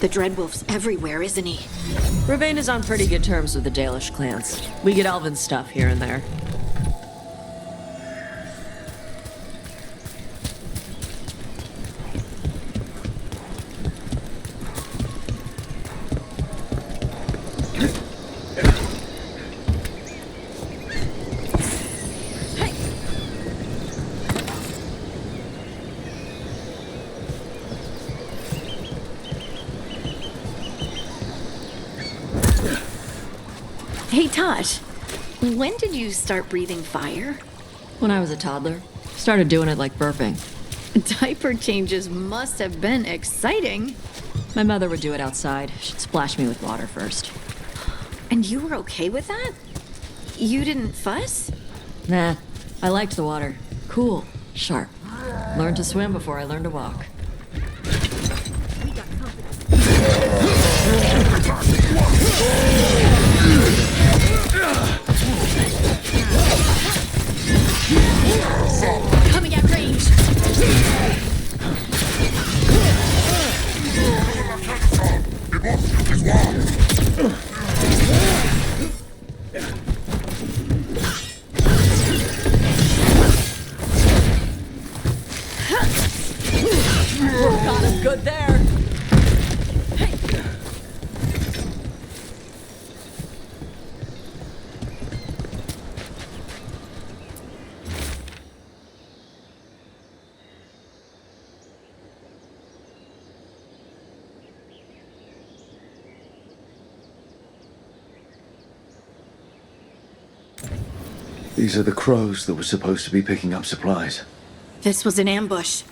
Speaker 12: The Dreadwolf's everywhere, isn't he?
Speaker 11: Ravane is on pretty good terms with the Dalish clans. We get elven stuff here and there.
Speaker 12: Hey, Tosh. When did you start breathing fire?
Speaker 11: When I was a toddler. Started doing it like burping.
Speaker 12: Diaper changes must have been exciting.
Speaker 11: My mother would do it outside. She'd splash me with water first.
Speaker 12: And you were okay with that? You didn't fuss?
Speaker 11: Nah, I liked the water. Cool, sharp. Learned to swim before I learned to walk.
Speaker 12: Coming at range.
Speaker 11: Got him good there.
Speaker 3: These are the crows that were supposed to be picking up supplies.
Speaker 12: This was an ambush.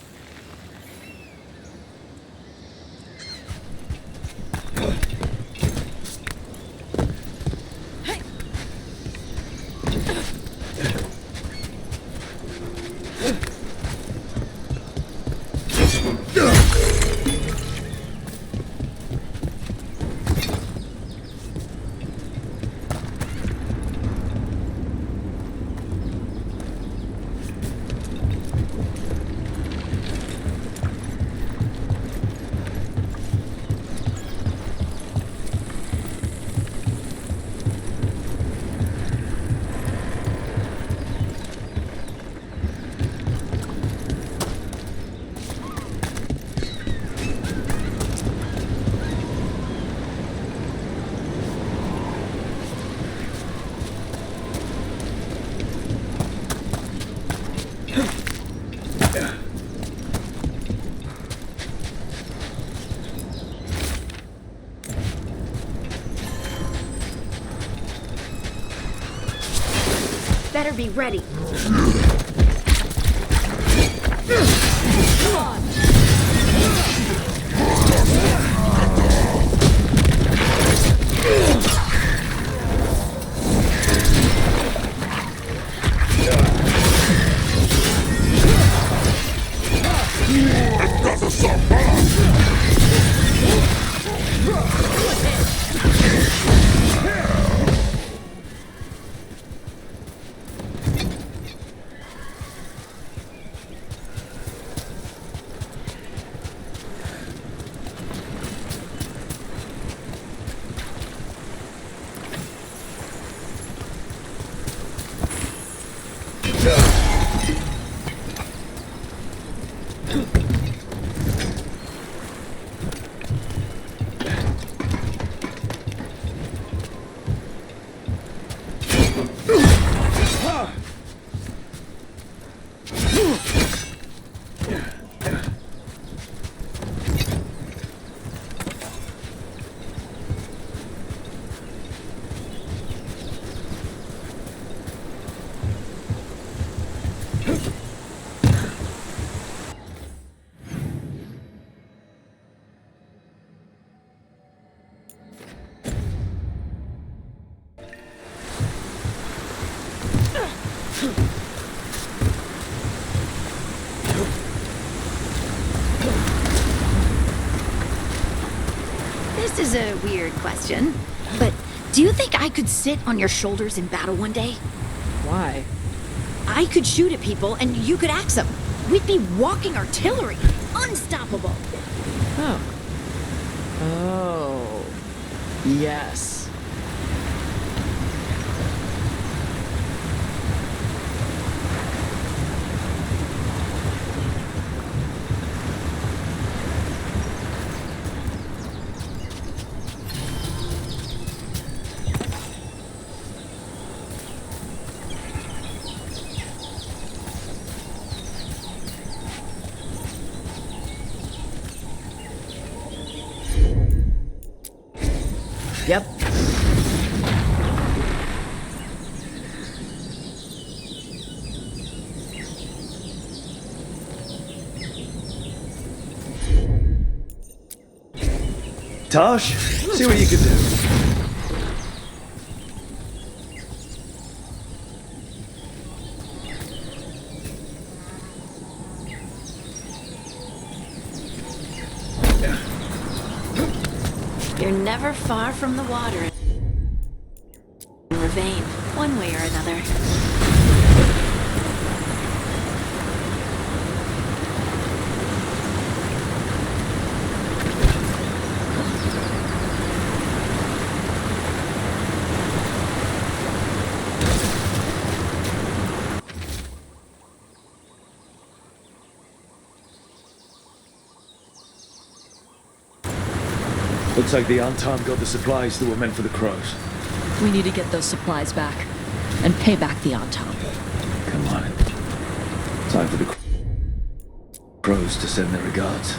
Speaker 12: Better be ready.
Speaker 11: Come on.
Speaker 12: This is a weird question, but do you think I could sit on your shoulders in battle one day?
Speaker 11: Why?
Speaker 12: I could shoot at people and you could axe them. We'd be walking artillery. Unstoppable.
Speaker 11: Oh. Oh, yes. Yep.
Speaker 3: Tosh, see what you can do.
Speaker 12: You're never far from the water in Ravane, one way or another.
Speaker 3: Looks like the Antam got the supplies that were meant for the crows.
Speaker 11: We need to get those supplies back and pay back the Antam.
Speaker 3: Come on. Time for the crows to send their regards.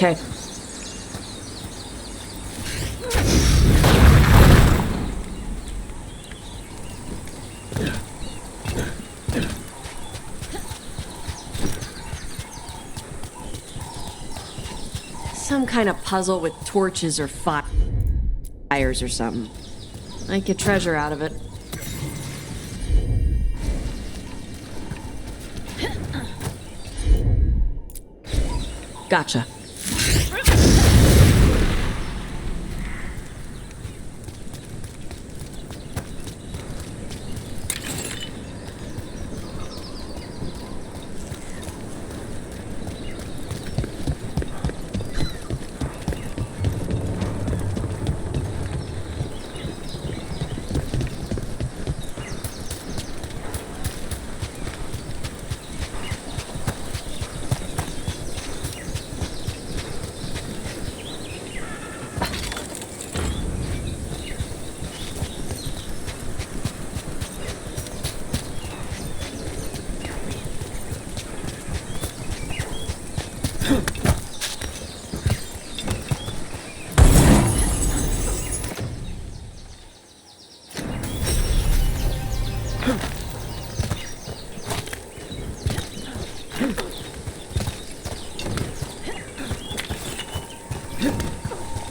Speaker 11: Okay. Some kind of puzzle with torches or fires or something. I'd get treasure out of it. Gotcha.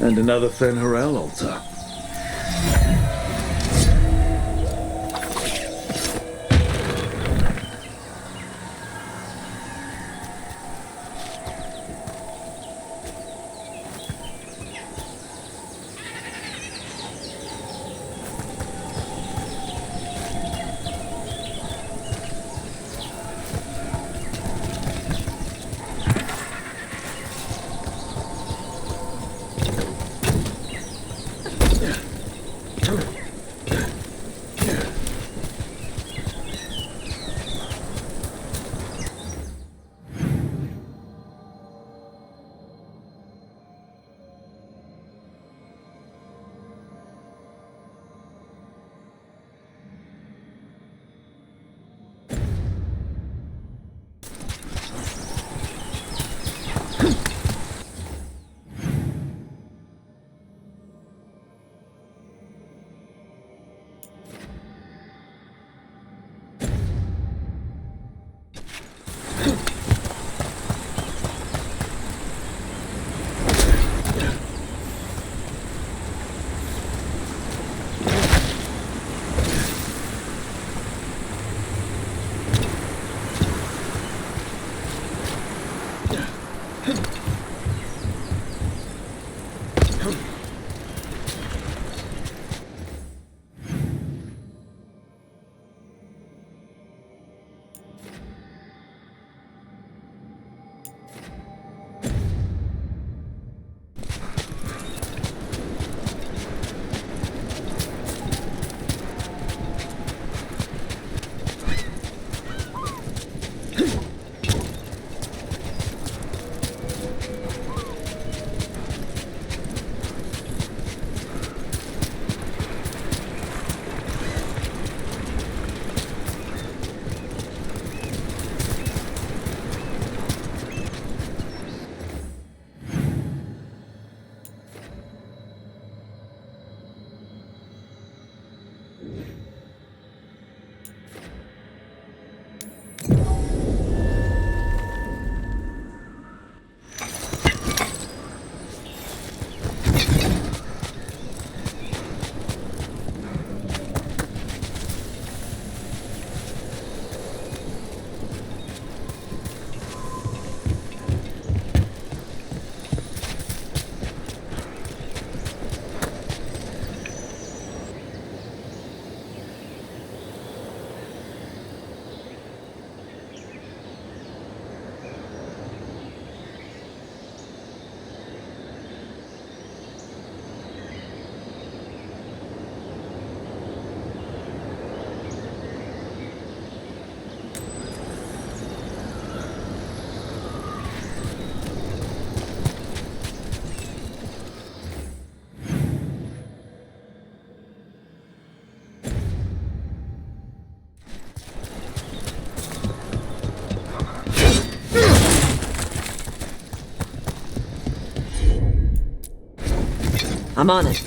Speaker 3: And another Fen'Harel altar.
Speaker 11: I'm on it.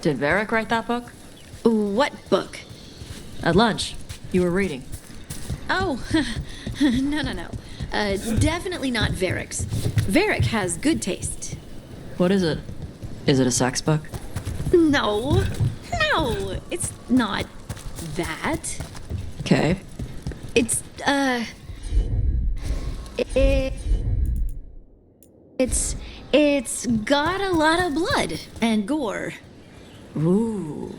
Speaker 11: Did Varric write that book?
Speaker 12: What book?
Speaker 11: At lunch. You were reading.
Speaker 12: Oh, no. Definitely not Varric's. Varric has good taste.
Speaker 11: What is it? Is it a sex book?
Speaker 12: No, it's not that.
Speaker 11: Okay.
Speaker 12: It's got a lot of blood and gore.
Speaker 11: Ooh.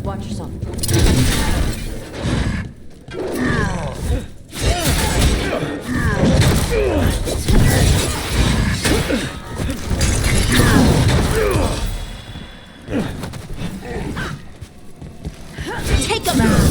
Speaker 11: Watch yourself.
Speaker 12: Take him out!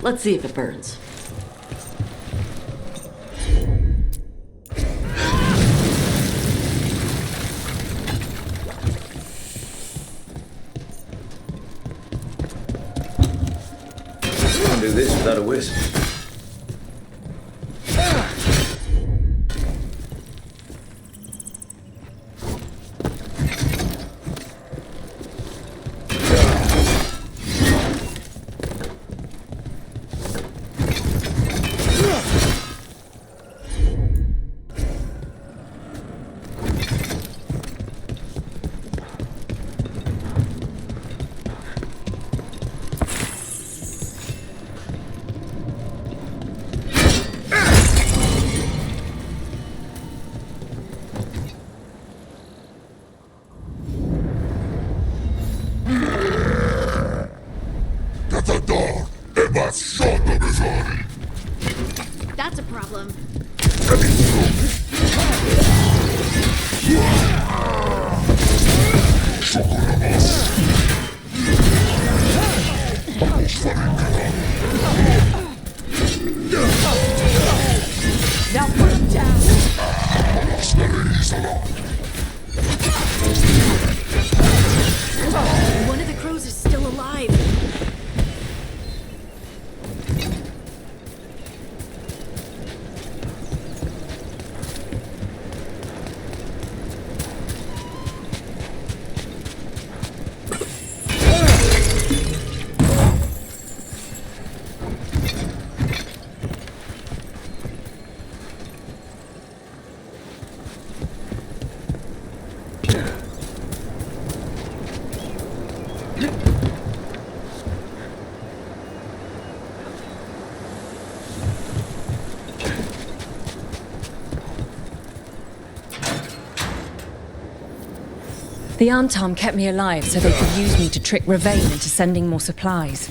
Speaker 11: Let's see if it burns.
Speaker 3: Can't do this without a wisp.
Speaker 12: That's a problem.
Speaker 6: Now put him down.
Speaker 12: One of the crows is still alive.
Speaker 18: The Antam kept me alive so they could use me to trick Ravain into sending more supplies.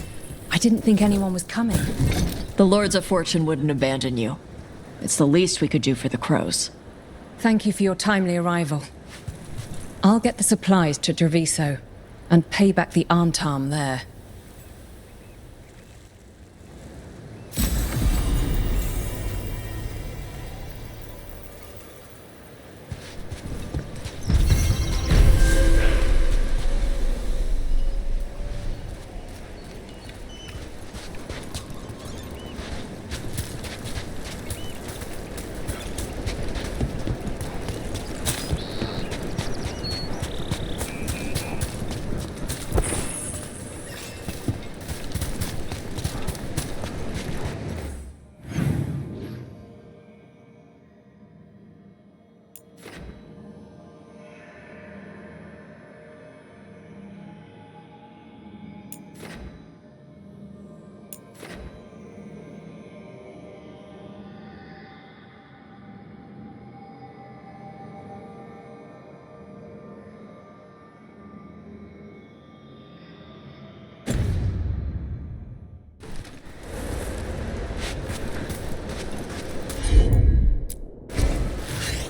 Speaker 18: I didn't think anyone was coming.
Speaker 11: The Lords of Fortune wouldn't abandon you. It's the least we could do for the crows.
Speaker 18: Thank you for your timely arrival. I'll get the supplies to Treviso and pay back the Antam there.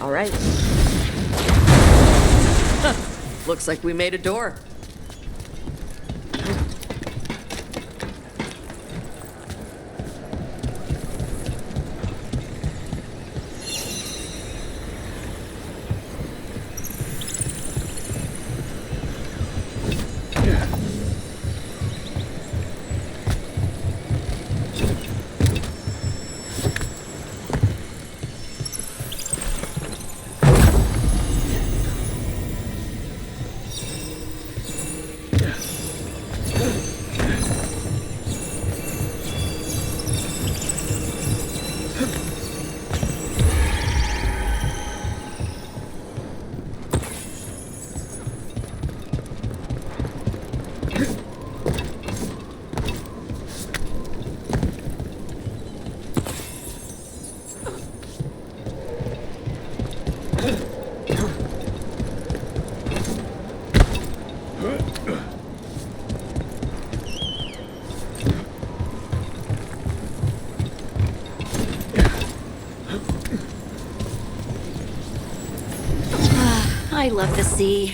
Speaker 11: All right. Looks like we made a door.
Speaker 12: I love the sea.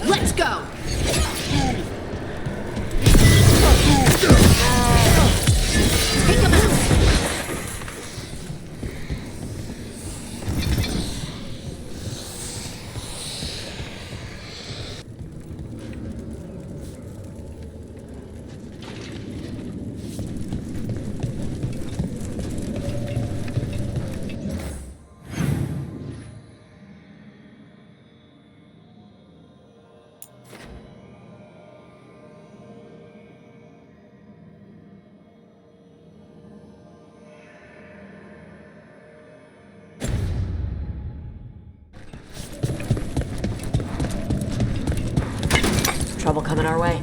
Speaker 12: Let's go! Take him out!
Speaker 11: Trouble coming our way.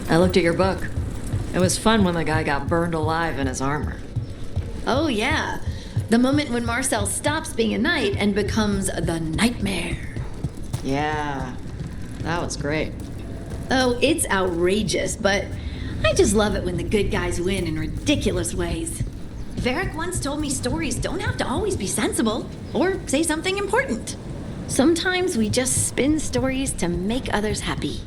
Speaker 11: I looked at your book. It was fun when the guy got burned alive in his armor.
Speaker 12: Oh, yeah. The moment when Marcel stops being a knight and becomes the nightmare.
Speaker 11: Yeah, that was great.
Speaker 12: Oh, it's outrageous, but I just love it when the good guys win in ridiculous ways. Varric once told me stories don't have to always be sensible or say something important. Sometimes we just spin stories to make others happy.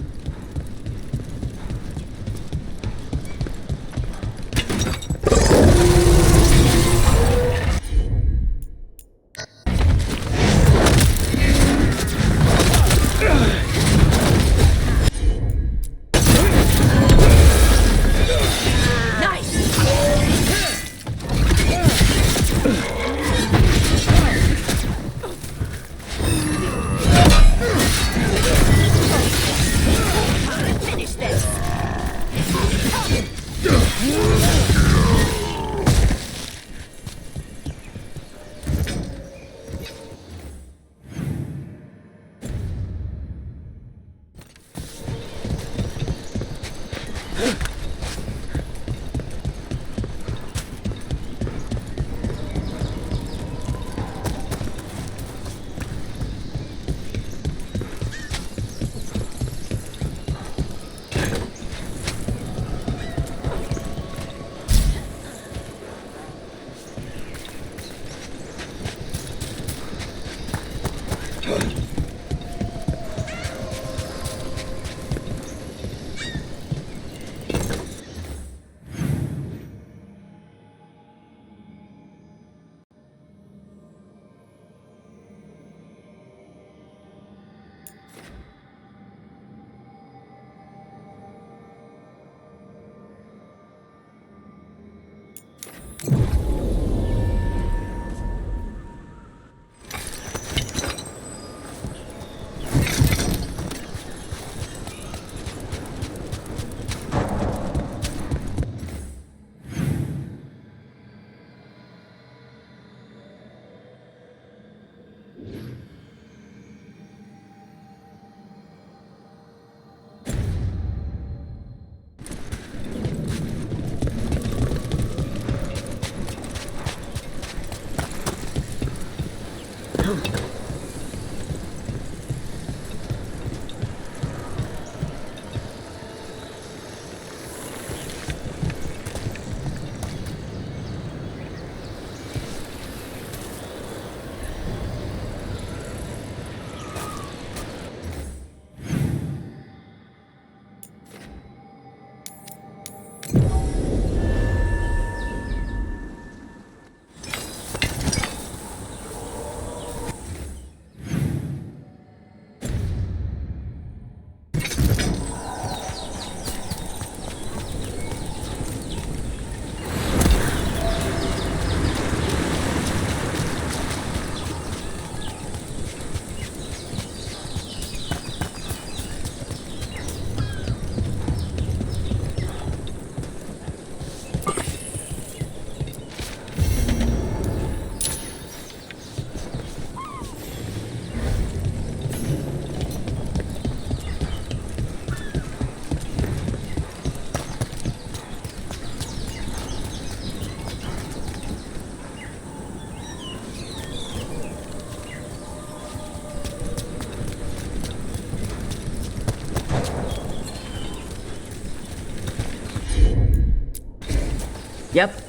Speaker 11: Yep.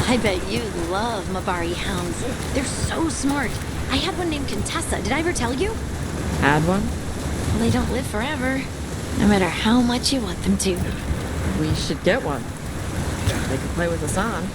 Speaker 12: I bet you love Mabari hounds. They're so smart. I had one named Contessa. Did I ever tell you?
Speaker 11: Had one?
Speaker 12: Well, they don't live forever, no matter how much you want them to.
Speaker 11: We should get one. They can play with us on.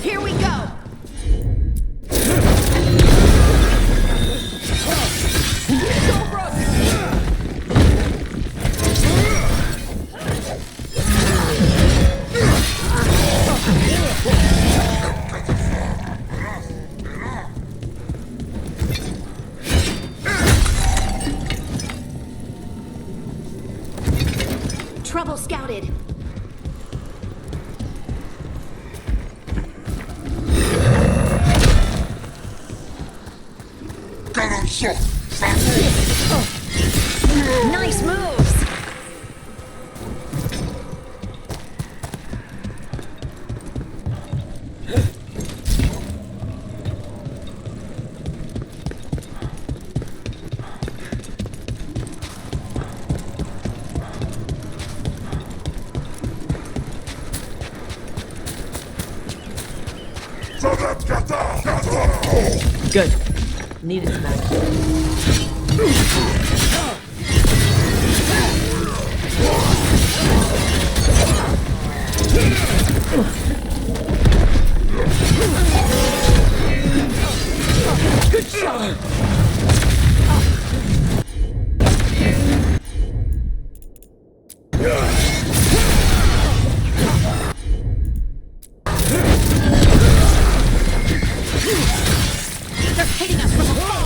Speaker 12: Here we go! Trouble scouted. Nice moves!
Speaker 11: Good. Needed
Speaker 6: Good shot! They're hitting us from afar!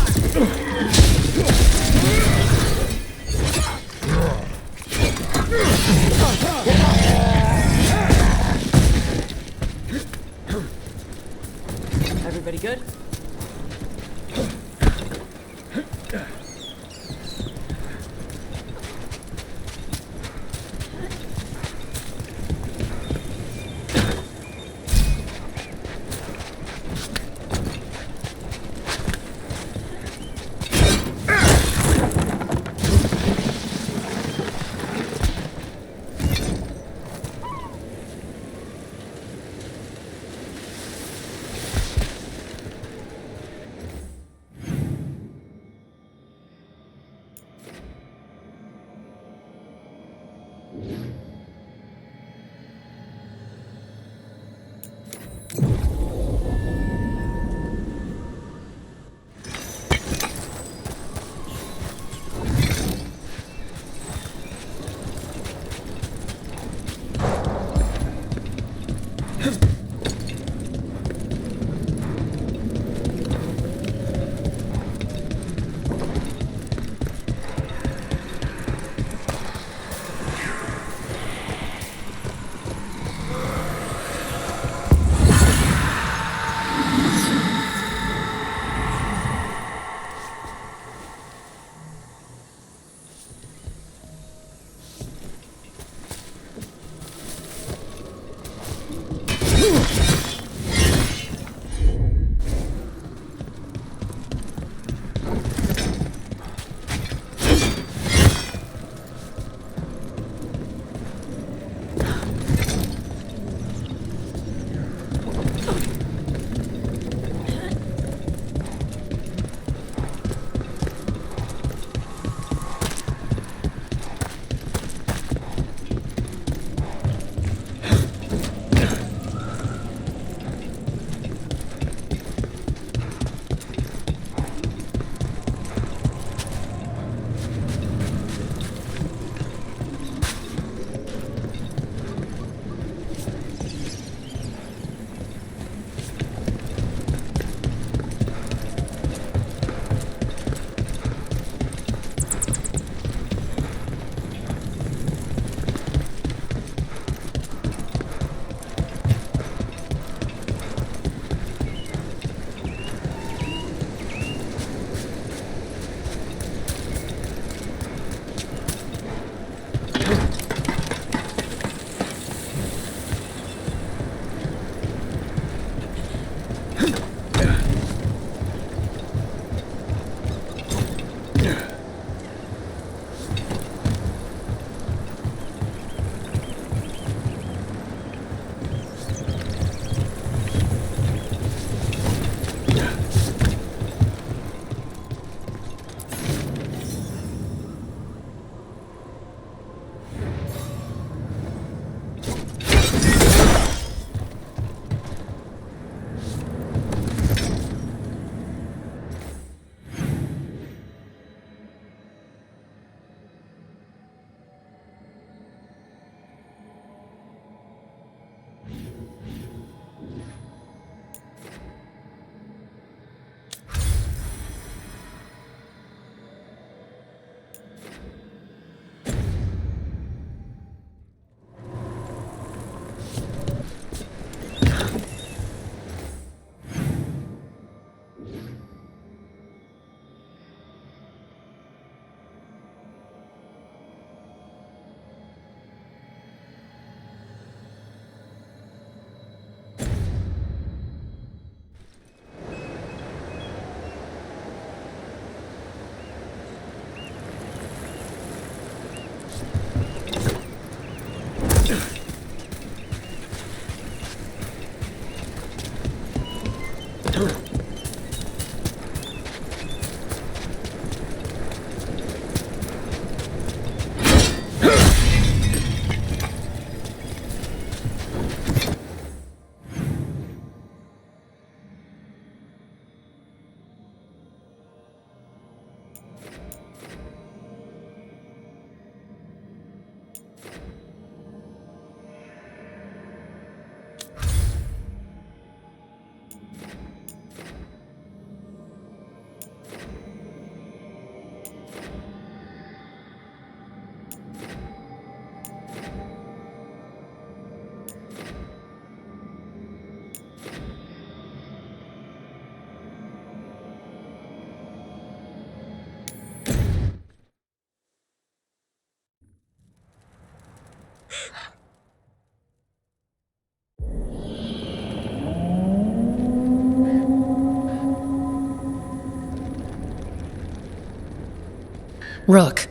Speaker 19: Rook,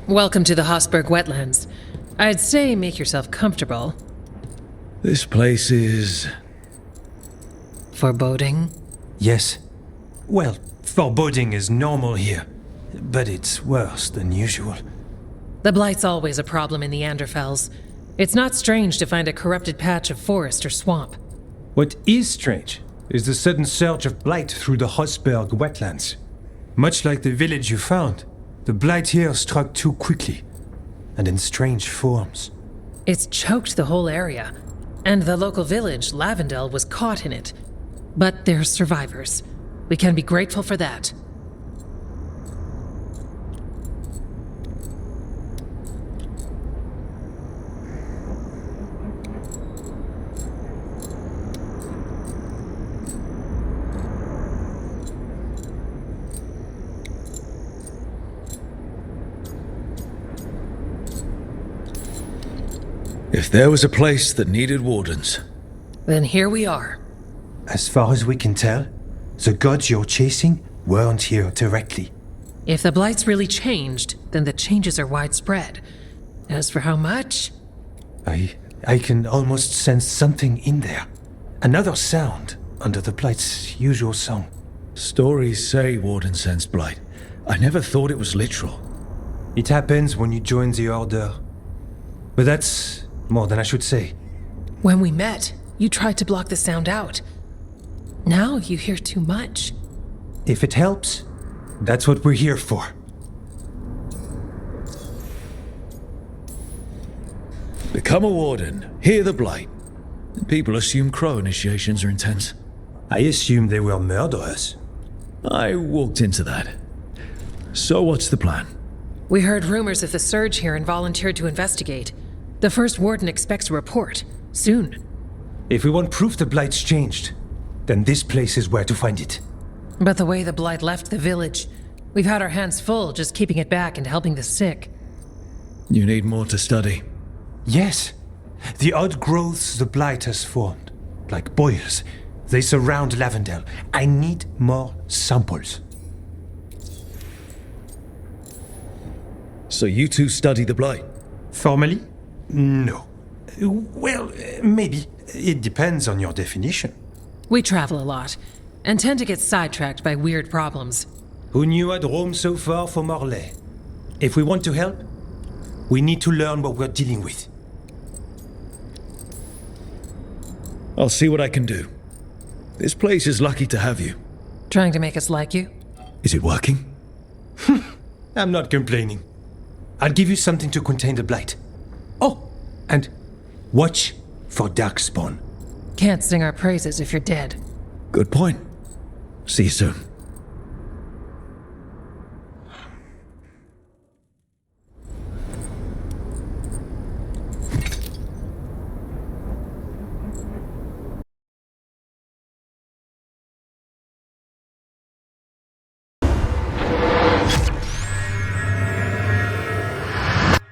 Speaker 19: welcome to the Hosberg wetlands. I'd say make yourself comfortable.
Speaker 7: This place is...
Speaker 19: foreboding?
Speaker 20: Yes. Well, foreboding is normal here, but it's worse than usual.
Speaker 19: The Blight's always a problem in the Anderfels. It's not strange to find a corrupted patch of forest or swamp.
Speaker 20: What is strange is the sudden surge of blight through the Hosberg wetlands. Much like the village you found, the blight here struck too quickly, and in strange forms.
Speaker 19: It's choked the whole area, and the local village, Lavendel, was caught in it. But they're survivors. We can be grateful for that.
Speaker 7: If there was a place that needed wardens...
Speaker 19: Then here we are.
Speaker 20: As far as we can tell, the gods you're chasing weren't here directly.
Speaker 19: If the Blight's really changed, then the changes are widespread. As for how much...
Speaker 20: I can almost sense something in there. Another sound under the Blight's usual song.
Speaker 7: Stories say Warden sensed blight. I never thought it was literal.
Speaker 20: It happens when you join the Order. But that's more than I should say.
Speaker 19: When we met, you tried to block the sound out. Now you hear too much.
Speaker 20: If it helps, that's what we're here for.
Speaker 7: Become a warden, hear the blight. People assume crow initiations are intense.
Speaker 20: I assumed they were murderers.
Speaker 7: I walked into that. So what's the plan?
Speaker 19: We heard rumors of the surge here and volunteered to investigate. The first warden expects a report. Soon.
Speaker 20: If we want proof the Blight's changed, then this place is where to find it.
Speaker 19: But the way the Blight left the village, we've had our hands full just keeping it back and helping the sick.
Speaker 7: You need more to study.
Speaker 20: Yes. The odd growths the Blight has formed, like boils, they surround Lavendel. I need more samples.
Speaker 7: So you two study the blight?
Speaker 20: Formally? No. Well, maybe. It depends on your definition.
Speaker 19: We travel a lot, and tend to get sidetracked by weird problems.
Speaker 20: Who knew I'd roam so far for Morlaix? If we want to help, we need to learn what we're dealing with.
Speaker 7: I'll see what I can do. This place is lucky to have you.
Speaker 19: Trying to make us like you?
Speaker 7: Is it working?
Speaker 20: I'm not complaining. I'll give you something to contain the blight. Oh, and watch for Darkspawn.
Speaker 19: Can't sing our praises if you're dead.
Speaker 7: Good point. See you soon.